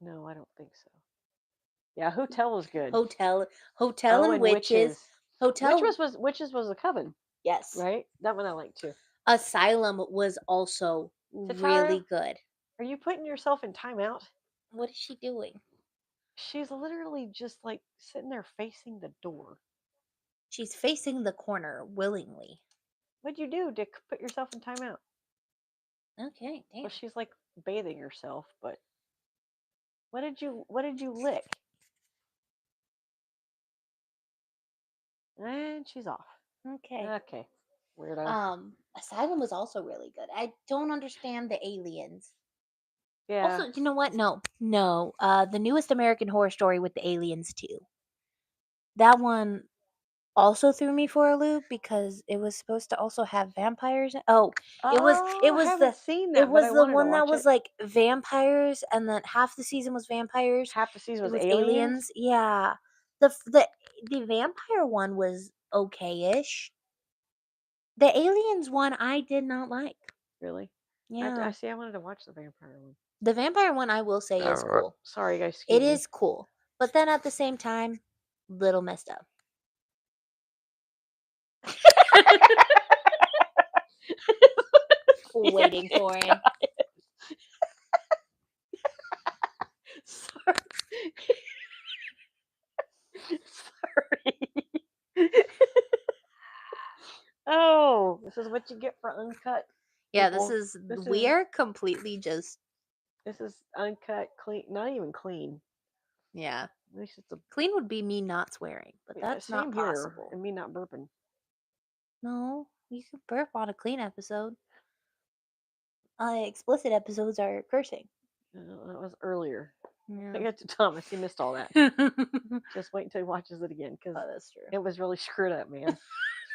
No, I don't think so. Yeah, Hotel was good. Hotel Oh, and Witches. Hotel Witches was a coven, Yes. right? That one I like too. Asylum was also really Tatara, good. are you putting yourself in timeout? What is she doing? She's literally just like sitting there facing the door. She's facing the corner willingly. What'd you do to put yourself in timeout? Okay, damn. Well, she's like bathing herself, but what did you lick? And she's off. Okay. Okay. Weirdo. Asylum was also really good. I don't understand the aliens. Yeah. Also, you know what? No. The newest American Horror Story with the aliens too. That one also threw me for a loop because it was supposed to also have vampires. Oh, it was I haven't seen that, it but was I the wanted to one that watch was it. like vampires, and then half the season was vampires. Half the season It was was aliens. Yeah, the vampire one was okay-ish. The aliens one I did not like. Really? Yeah, I see. I wanted to watch the vampire one. the vampire one I will say is cool. Sorry, guys. It Excuse me. is cool, but then at the same time, little messed up. Waiting for him. Sorry. Sorry. Oh, this is what you get for uncut. Yeah, people. We are completely just This is uncut, clean. Not even clean. yeah. At least it's a Clean would be me not swearing, but that's not same possible. here, and me not burping. No, you can burp on a clean episode. Explicit episodes are cursing. That was earlier. I Yeah. get to Thomas. He missed all that. Just wait until he watches it again because that's true. it was really screwed up, man.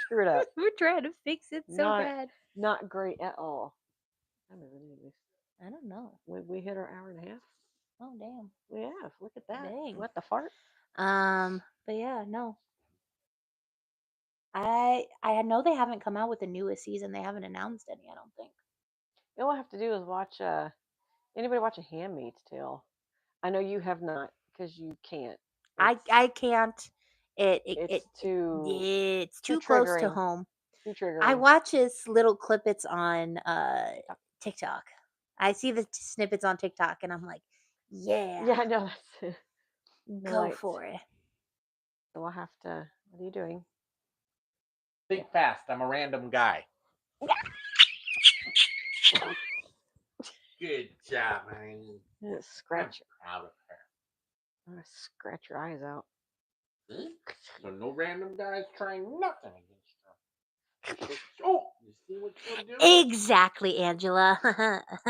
Screwed up. We're trying to fix it so bad. Not great at all. I don't know. We hit our hour and a half. Oh damn. We have. Look at that. Dang. What the fart? But yeah, no. I know they haven't come out with the newest season. They haven't announced any, I don't think. All I have to do is watch anybody watch A Handmaid's Tale? I know you have not because you can't. I can't. It's too close to home. Too triggering. I watch his little clippets on TikTok. I see the snippets on TikTok and I'm like, yeah. Yeah, I know. Go for it. So we'll have to. What are you doing? Think fast. I'm a random guy. Good job, man. Scratch. I'm proud of her. I'm gonna scratch your eyes out. So no random guys trying nothing against her. Oh, you see what you're doing? Exactly, Angela.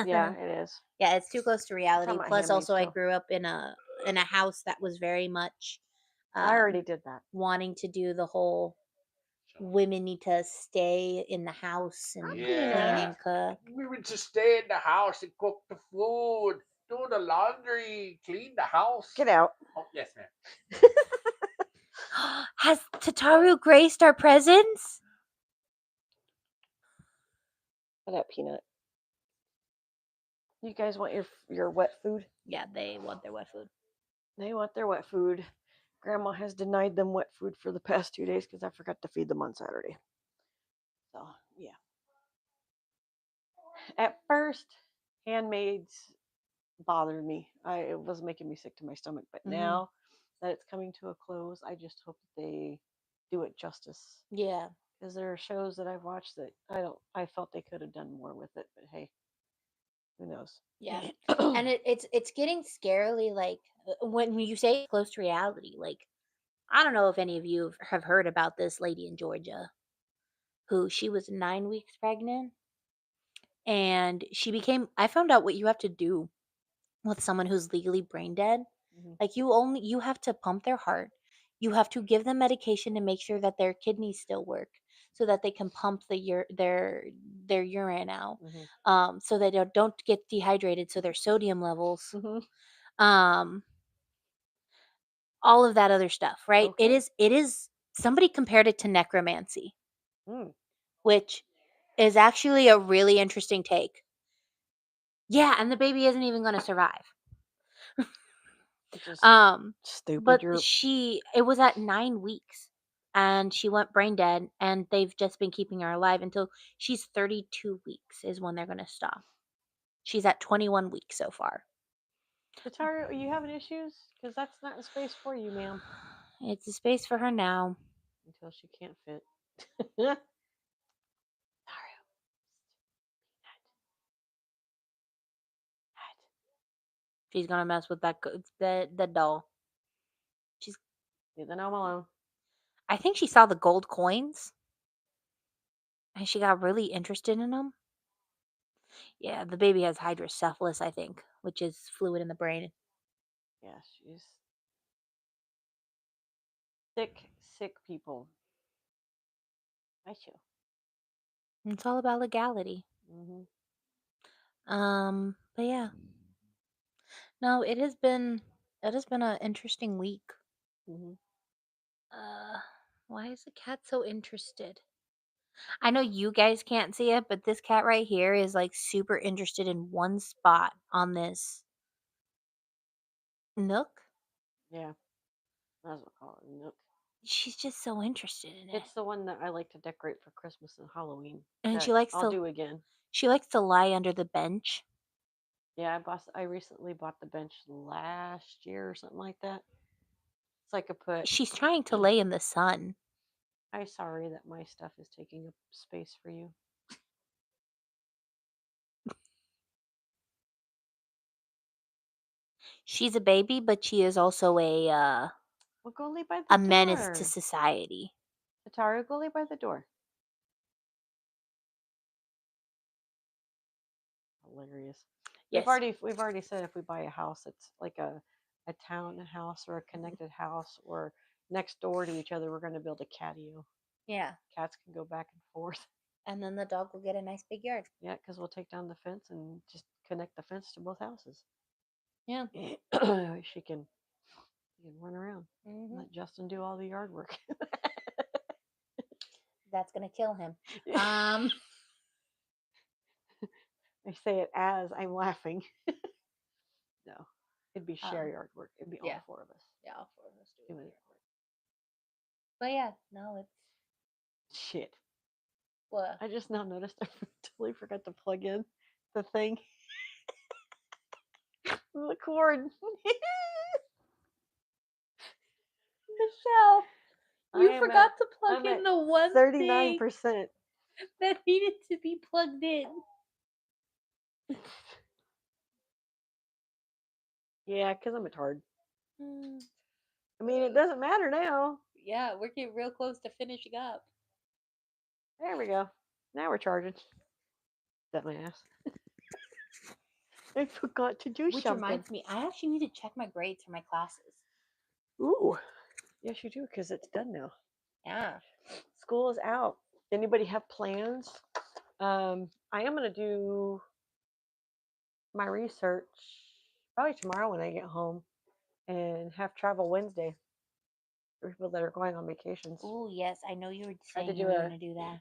Yeah, it is. Yeah, it's too close to reality. about Plus, also, I Handmaid's Tale. grew up in a house that was very much. I already did that. Wanting to do the whole women need to stay in the house and clean and cook. Women to stay in the house and cook the food, do the laundry, clean the house. Get out. Oh, yes, ma'am. Has Tataru graced our presence? For that peanut. You guys want your wet food? Yeah, they want their wet food. They want their wet food. Grandma has denied them wet food for the past 2 days because I forgot to feed them on Saturday. So, yeah. At first, Handmaids bothered me. It was making me sick to my stomach. But now that it's coming to a close, I just hope that they do it justice. Yeah. Because there are shows that I've watched that I felt they could have done more with it, but hey, who knows? Yeah. And it's getting scarily like when you say close to reality, like I don't know if any of you have heard about this lady in Georgia who she was 9 weeks pregnant and I found out what you have to do with someone who's legally brain dead. Mhm. Like you have to pump their heart. You have to give them medication to make sure that their kidneys still work so that they can pump their urine out. Mhm. So they don't get dehydrated so their sodium levels Mhm. um all of that other stuff, right? Okay. It is somebody compared it to necromancy, Mm. which is actually a really interesting take. Yeah, and the baby isn't even going to survive. Which is Um, stupid. but You're it was at 9 weeks and she went brain dead and they've just been keeping her alive until she's 32 weeks is when they're going to stop. She's at 21 weeks so far. Tataru, are you having issues? Because that's not in space for you, ma'am. It's a space for her now. Until she can't fit. Tataru. She's going to mess with the doll. Leave the gnome alone. I think she saw the gold coins and she got really interested in them. Yeah, the baby has hydrocephalus, I think, which is fluid in the brain. Yeah, she's sick people. I show. It's all about legality. Mm-hmm. But yeah. No, it has been an interesting week. Mm-hmm. Why is the cat so interested? I know you guys can't see it, but this cat right here is like super interested in one spot on this nook. Yeah, that's what I call it. Nook. She's just so interested in it. It's the one that I like to decorate for Christmas and Halloween. And that I'll do again. She likes to lie under the bench. Yeah, I recently bought the bench last year or something like that. So I could put. She's trying to lay in the sun. I'm sorry that my stuff is taking up space for you. She's a baby, but she is also Well, go lay by the door. menace to society. Tataru, go lay by the door. Hilarious. Yes. We've already said if we buy a house, it's like a town house or a connected house or next door to each other. We're going to build a catio. Yeah. Cats can go back and forth. And then the dog will get a nice big yard. Yeah, because we'll take down the fence and just connect the fence to both houses. Yeah. she can run around. Mm-hmm. Let Justin do all the yard work. That's gonna kill him. I say it as I'm laughing. No, it'd be share yard work. It'd be all four of us. Yeah, all four of us doing it. But yeah, no, it's Shit. what? I just now noticed I totally forgot to plug in the thing. The cord. Michelle, you I am forgot at- to plug I'm in at the one 39%. thing that needed to be plugged in. Yeah, because I'm a tard. I mean, it doesn't matter now. Yeah, we're getting real close to finishing up. There we go. Now we're charging. That my ass. I forgot to do Which something. reminds me, I actually need to check my grades for my classes. Ooh. Yes, you do, because it's done now. Yeah. School is out. Anybody have plans? I am going to do my research probably tomorrow when I get home and have travel Wednesday for people that are going on vacations. Oh yes, I know you were Tried to saying you do were a- going to do that.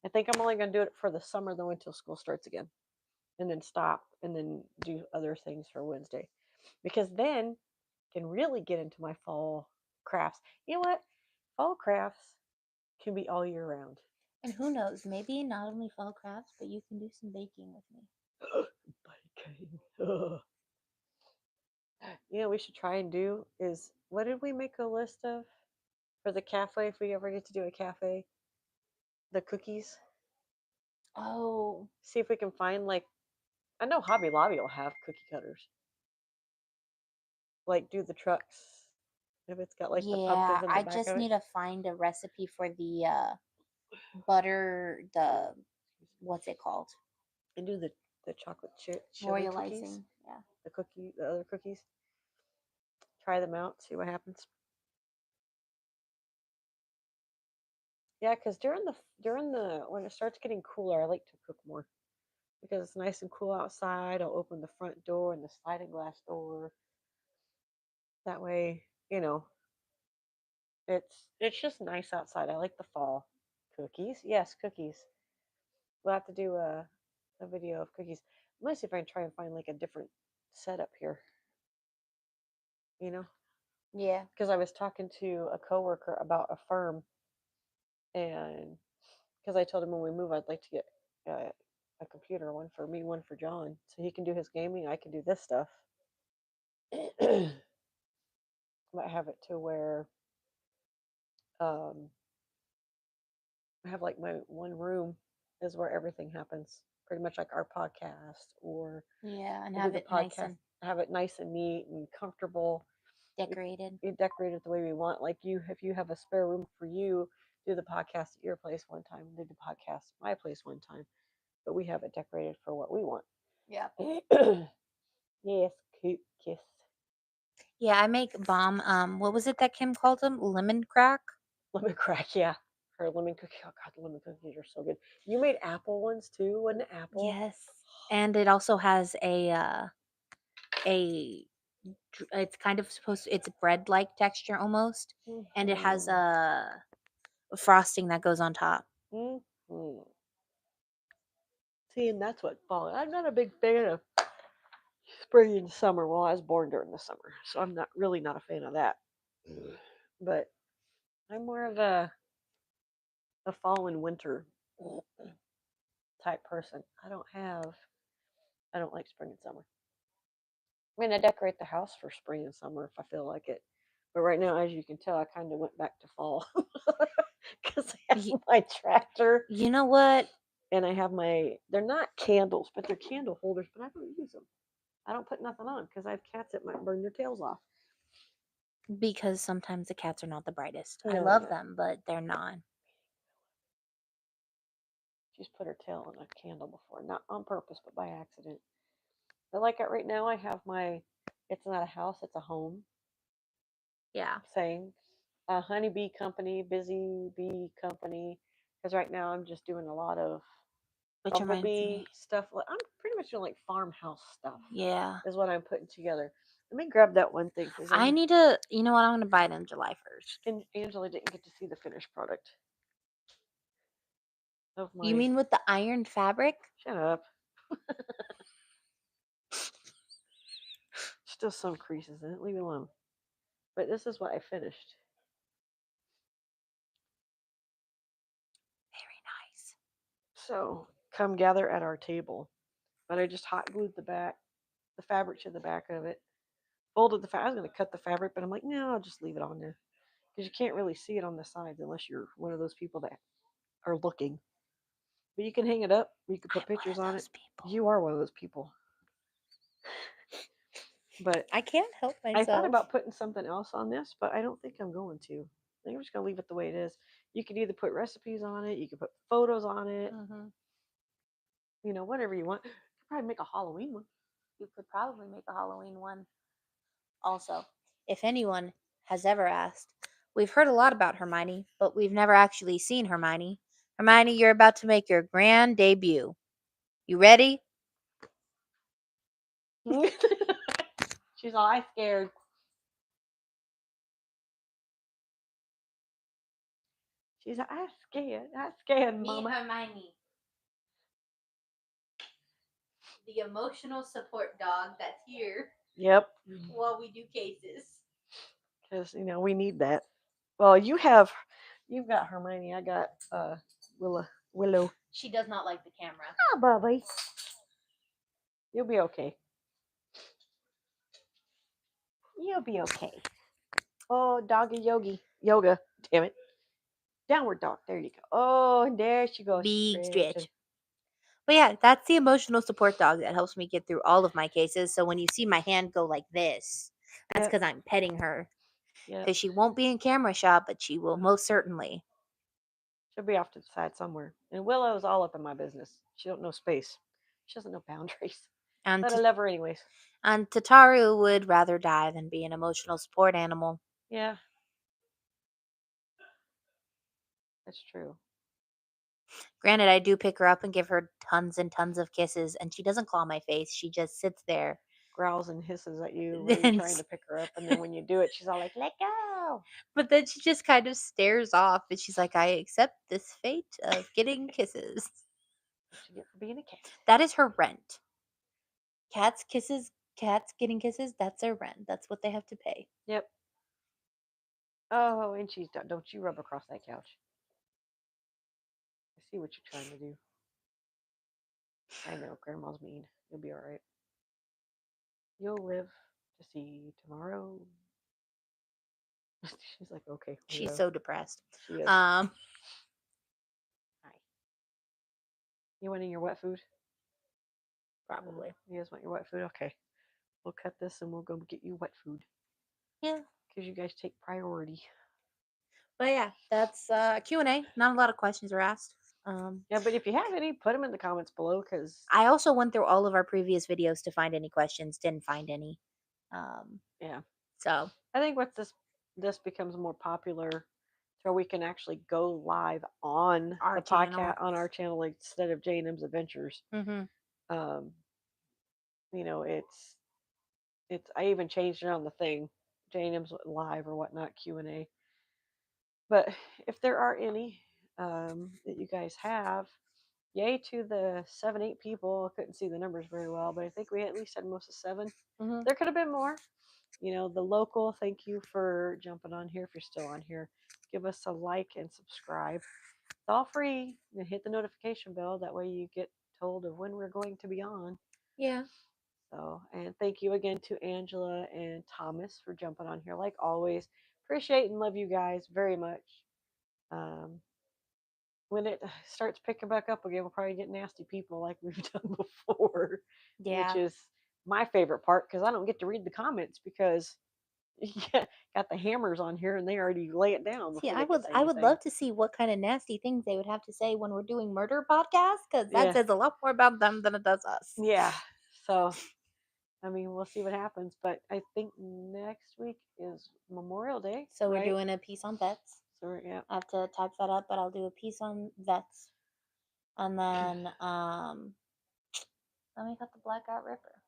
I think I'm only going to do it for the summer though until school starts again, and then stop and then do other things for Wednesday, because then I can really get into my fall crafts. You know what? Fall crafts can be all year round. And who knows, maybe not only fall crafts, but you can do some baking with me. Baking. You know, we should try and do is what did we make a list of? for the cafe, if we ever get to do a cafe, the cookies. Oh, See if we can find like I know Hobby Lobby will have cookie cutters. Like do the trucks if it's got like the yeah. pumpkins in the I back just of it. need to find a recipe for the butter, the what's it called? And do the chocolate chili cookies. Royalizing. Yeah. The other cookies. Try them out, see what happens. Yeah, because during the when it starts getting cooler, I like to cook more because it's nice and cool outside. I'll open the front door and the sliding glass door. That way, it's just nice outside. I like the fall. Cookies, yes, cookies. We'll have to do a video of cookies. I'm gonna see if I can try and find like a different setup here. Yeah. Because I was talking to a coworker about a firm, and because I told him when we move, I'd like to get a computer, one for me, one for John, so he can do his gaming. I can do this stuff. Might have it to where I have like my one room is where everything happens, pretty much like our podcast, or Yeah, and we'll have do the it nice podcast, and have it nice and neat and comfortable. decorated. We decorate it the way we want. Like if you have a spare room for you, do the podcast at your place one time, do the podcast at my place one time. But we have it decorated for what we want. Yeah. Yes, cute kiss. Yeah, I make bomb. What was it that Kim called them? Lemon crack. Lemon crack, yeah. Her lemon cookie. Oh god, the lemon cookies are so good. You made apple ones too, wasn't it apple? Yes, and it also has it's kind of it's bread like texture almost, and it has a frosting that goes on top. Mm-hmm. See, and that's what fall. I'm not a big fan of spring and summer. Well, I was born during the summer, so I'm not a fan of that. But I'm more of a fall and winter type person. I don't like spring and summer. I mean, I decorate the house for spring and summer if I feel like it. But right now, as you can tell, I kind of went back to fall because I have Y- my tractor You know what? and I have they're not candles, but they're candle holders, but I don't use them. I don't put nothing on because I have cats that might burn their tails off. Because sometimes the cats are not the brightest. I No, love they're not. them, but they're not. She's put her tail in a candle before, not on purpose, but by accident. But like right now, I have it's not a house, it's a home Yeah. saying a honeybee company, busy bee company. Because right now I'm just doing a lot of Which reminds bumblebee me. stuff. I'm pretty much doing like farmhouse stuff. Yeah. Is what I'm putting together. Let me grab that one thing. I need to, you know what? I'm going to buy it on July 1st. And Angela didn't get to see the finished product of my. You mean with the ironed fabric? Shut up. Still some creases in it. Leave it alone. But this is what I finished. Very nice. So come gather at our table. But I just hot glued the fabric to the back of it. Folded the fabric. I was going to cut the fabric, but I'm like, no, I'll just leave it on there. Because you can't really see it on the sides unless you're one of those people that are looking. But you can hang it up. You can put pictures on it. People. You are one of those people. But I can't help myself. I thought about putting something else on this, but I don't think I'm going to. I think I'm just going to leave it the way it is. You could either put recipes on it. You could put photos on it. Mm-hmm. Whatever you want. You could probably make a Halloween one. You could probably make a Halloween one. Also, if anyone has ever asked, we've heard a lot about Hermione, but we've never actually seen Hermione. Hermione, you're about to make your grand debut. You ready? She's all, I scared. She's like, I scared, Mama. Hermione. The emotional support dog that's here. Yep. While we do cases. Because, we need that. Well, you've got Hermione. I got Willow. She does not like the camera. Ah, Bubby. You'll be okay. You'll be okay. Oh, doggy yoga. Damn it. Downward dog. There you go. Oh, and there she goes. Big Stretching. stretch. But yeah, that's the emotional support dog that helps me get through all of my cases. So when you see my hand go like this, that's Yep. because I'm petting her. Yep. Because she won't be in camera shot, but she will most certainly. She'll be off to the side somewhere. And Willow's all up in my business. She don't know space. She doesn't know boundaries. And, But I love her anyways. and Tataru would rather die than be an emotional support animal. Yeah. That's true. Granted, I do pick her up and give her tons and tons of kisses, and she doesn't claw my face. She just sits there. Growls and hisses at you when you're trying to pick her up. And then when you do it, she's all like, let go. But then she just kind of stares off, and she's like, I accept this fate of getting kisses. What you get for being a cat. That is her rent. Cats getting kisses, that's their rent. That's what they have to pay. Yep. Oh, and she's done. Don't you rub across that couch. I see what you're trying to do. I know, Grandma's mean. You'll be all right. You'll live to see tomorrow. She's like, okay. She's weirdo. so depressed. She is. Um, Hi. You wanting your wet food? probably. You guys want your wet food? Okay. We'll cut this and we'll go get you wet food. Yeah. Because you guys take priority. But yeah, that's Q&A. Not a lot of questions were asked. Yeah, but if you have any, put them in the comments below because I also went through all of our previous videos to find any questions. Didn't find any. yeah. So I think once this becomes more popular, so we can actually go live on Our the channel. podcast on our channel instead of J&M's Adventures. mhm. You know, it's I even changed it on the thing, J&M's live or whatnot Q&A. But if there are any that you guys have, yay to the 7-8 people. I couldn't see the numbers very well, but I think we at least had most of 7. Mhm. There could have been more. You know, the local, thank you for jumping on here. If you're still on here, give us a like and subscribe. It's all free. And hit the notification bell. That way you get told of when we're going to be on. Yeah. So, and thank you again to Angela and Thomas for jumping on here like always. Appreciate and love you guys very much. When it starts picking back up again, we'll probably get nasty people like we've done before, Yeah. which is my favorite part because I don't get to read the comments because got the hammers on here and they already lay it down. See, before I they can would say I would anything. love to see what kind of nasty things they would have to say when we're doing murder podcasts, because that Yeah. says a lot more about them than it does us. Yeah. So, I mean, we'll see what happens. But I think next week is Memorial Day. So we're right? doing a piece on vets. So, yeah. I have to type that up, but I'll do a piece on vets. And then let me cut the Blackout Ripper.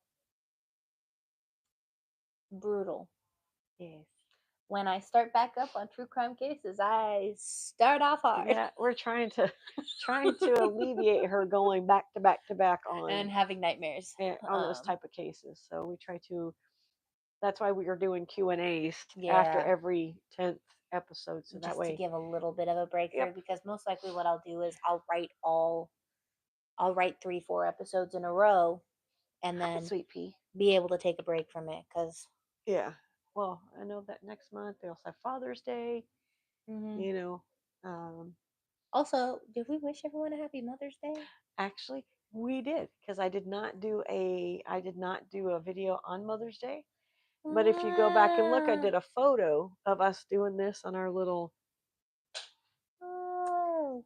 Brutal. Yes. When I start back up on true crime cases, I start off hard. Yeah, we're trying to alleviate her going back to back on and having nightmares. on those type of cases. So we try to. That's why we are doing Q&As after Yeah. every 10th episode, so that Just way to give a little bit of a break Yep. there, because most likely what I'll do is I'll write 3-4 episodes in a row, and Hi, then Sweet Pea. be able to take a break from it, because Yeah. Well, I know that next month they also have Father's Day. You know, also, did we wish everyone a happy Mother's Day? actually we did because I did not do a video on Mother's Day. But if you go back and look, I did a photo of us doing this on our little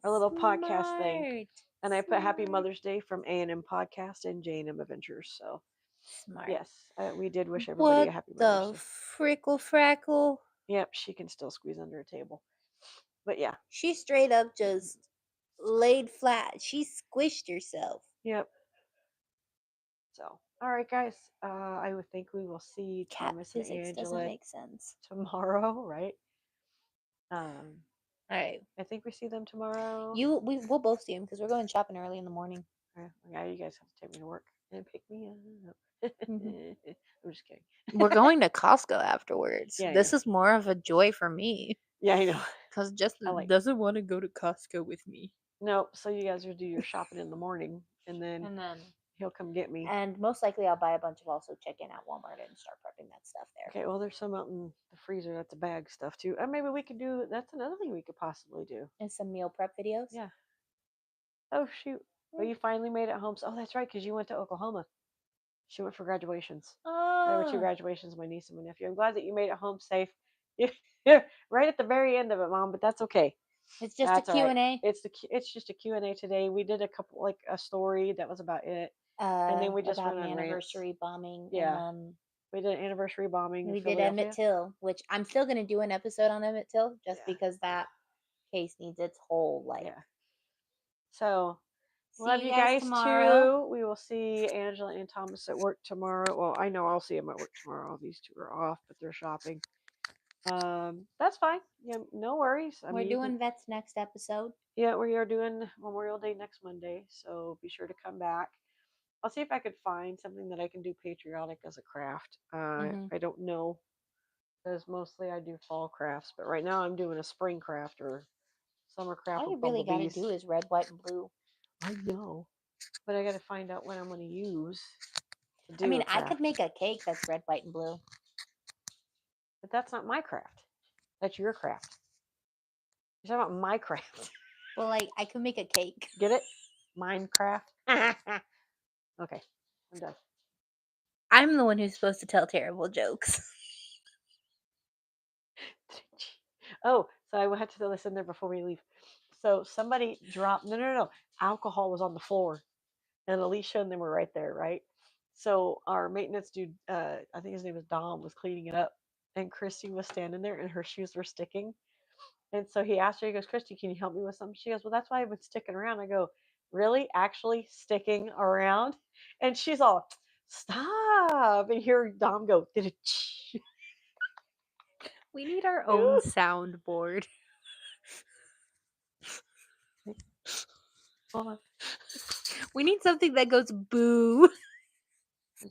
podcast thing, and I put Happy Mother's Day from A&M Podcast and J&M Adventures. So Smart. yes, we did wish everybody What a happy the Mother's Day. frickle frackle? Yep, she can still squeeze under a table. But yeah, She straight up just laid flat. She squished herself. yep. So all right, guys. I would think we will see Cat Thomas and physics doesn't Angela make sense. tomorrow, right? All right. I think we see them tomorrow. We'll both see him because we're going shopping early in the morning. Yeah, you guys have to take me to work and pick me up. I'm just kidding. We're going to Costco afterwards. Yeah, I this know. is more of a joy for me Yeah, I know. because Justin like- doesn't want to go to Costco with me. No, so you guys will do your shopping in the morning, and then he'll come get me. And most likely I'll buy a bunch of also chicken at Walmart and start prepping that stuff there. Okay, well, there's some out in the freezer. That's a bag stuff too. Maybe we could do. That's another thing we could possibly do. And some meal prep videos. Yeah. Oh shoot! Well, you finally made it home. Oh, that's right, because you went to Oklahoma. She went for graduations. There were 2 Oh, graduations, my niece and my nephew. I'm glad that you made it home safe. Yeah, right at the very end of it, Mom. But that's okay. it's just That's a all right. Q&A. It's just a Q&A today. We did a couple, like a story. That was about it. And then we just about went an on rants. anniversary bombing. Yeah. And then We did an anniversary bombing. we in did Emmett Philadelphia. Till, which I'm still going to do an episode on Emmett Till just Yeah. because that case needs its whole life. Yeah. So See love you guys tomorrow. too. We will see Angela and Thomas at work tomorrow. Well, I know I'll see them at work tomorrow. These 2 are off, but they're shopping. That's fine. Yeah, no worries. We're doing vets next episode. Yeah, we are doing Memorial Day next Monday, so be sure to come back. I'll see if I could find something that I can do patriotic as a craft. I don't know, because mostly I do fall crafts, but right now I'm doing a spring craft or summer craft. All you with really got to bumblebees. do is red, white, and blue. I know, but I got to find out what I'm going to use. I mean, I could make a cake that's red, white, and blue. But that's not my craft. That's your craft. You're talking about my craft. Well, like, I could make a cake. Get it? Minecraft. Okay, I'm done. I'm the one who's supposed to tell terrible jokes. Oh, so I had to listen there before we leave. So somebody dropped, no. Alcohol was on the floor. And Alicia and them were right there, right? So our maintenance dude, I think his name was Dom, was cleaning it up. And Christy was standing there and her shoes were sticking. And so he asked her, he goes, Christy, can you help me with something? She goes, well, that's why I've been sticking around. I go, really? Actually sticking around? And she's all, stop. And hear Dom go, did it? We need our own soundboard. Hold on. We need something that goes boo.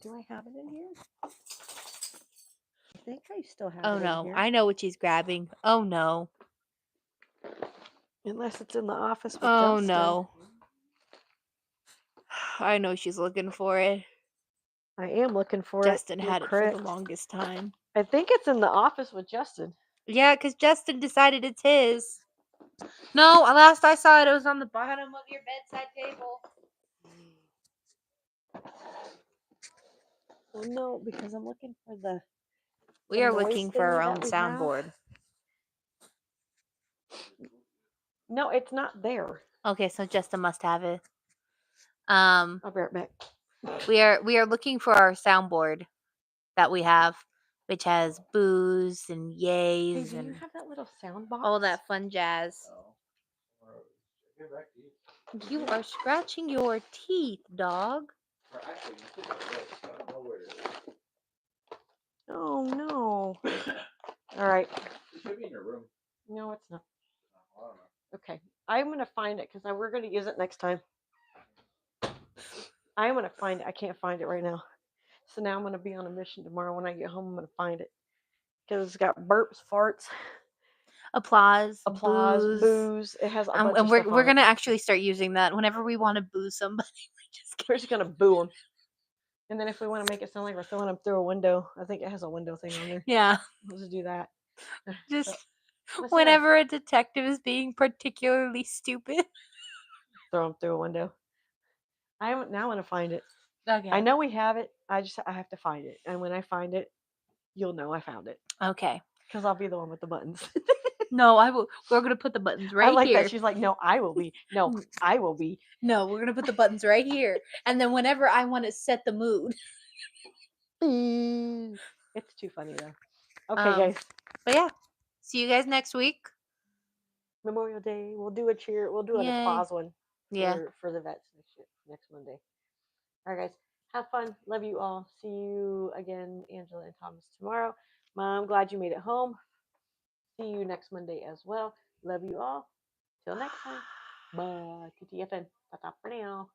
Do I have it in here? I think I still have Oh it in no, here. I know what she's grabbing. Oh no. Unless it's in the office with Oh Justin. no. I know she's looking for it. I am looking for Justin it. had it for the longest time. I think it's in the office with Justin. Yeah, because Justin decided it's his. No, last I saw it, it was on the bottom of your bedside table. Well, no, because I'm looking for the. We are noise looking for our thingy own that we have. soundboard. No, it's not there. Okay, so Justin must have it. I'll be right back. We are looking for our soundboard that we have, which has boos and Hey, yays do you and have that little sound box? all that fun jazz. Get back to you. You are scratching your teeth, dog. Or actually, you took my list. I don't know where it is. Oh no! All right. It should be in your room. No, it's not. I don't know. Okay, I'm gonna find it because we're gonna use it next time. I'm gonna find it. I can't find it right now. So now I'm gonna be on a mission tomorrow. When I get home, I'm gonna find it because it's got burps, farts, Applause, booze. It has a bunch and of stuff we're on gonna it. actually start using that whenever we want to boo somebody. We're just gonna boo them. And then if we want to make it sound like we're throwing them through a window, I think it has a window thing on there. Yeah, We'll just do that. just Let's whenever a detective is being particularly stupid. throw them through a window. I now want to find it. Okay. I know we have it. I have to find it. And when I find it, you'll know I found it. Okay. Because I'll be the one with the buttons. No, I will. We're gonna put the buttons right I like here. that. She's like, no, I will be. No, I will be. No, we're gonna put the buttons right here, and then whenever I want to set the mood. It's too funny though. Okay, guys. But yeah, see you guys next week. Memorial Day. We'll do a cheer. We'll do an Yay. applause one. Yeah. For the vets next Monday. All right, guys. Have fun. Love you all. See you again, Angela and Thomas, tomorrow. Mom, glad you made it home. See you next Monday as well. Love you all. Till next time. Bye. TTFN. Ta-ta for now.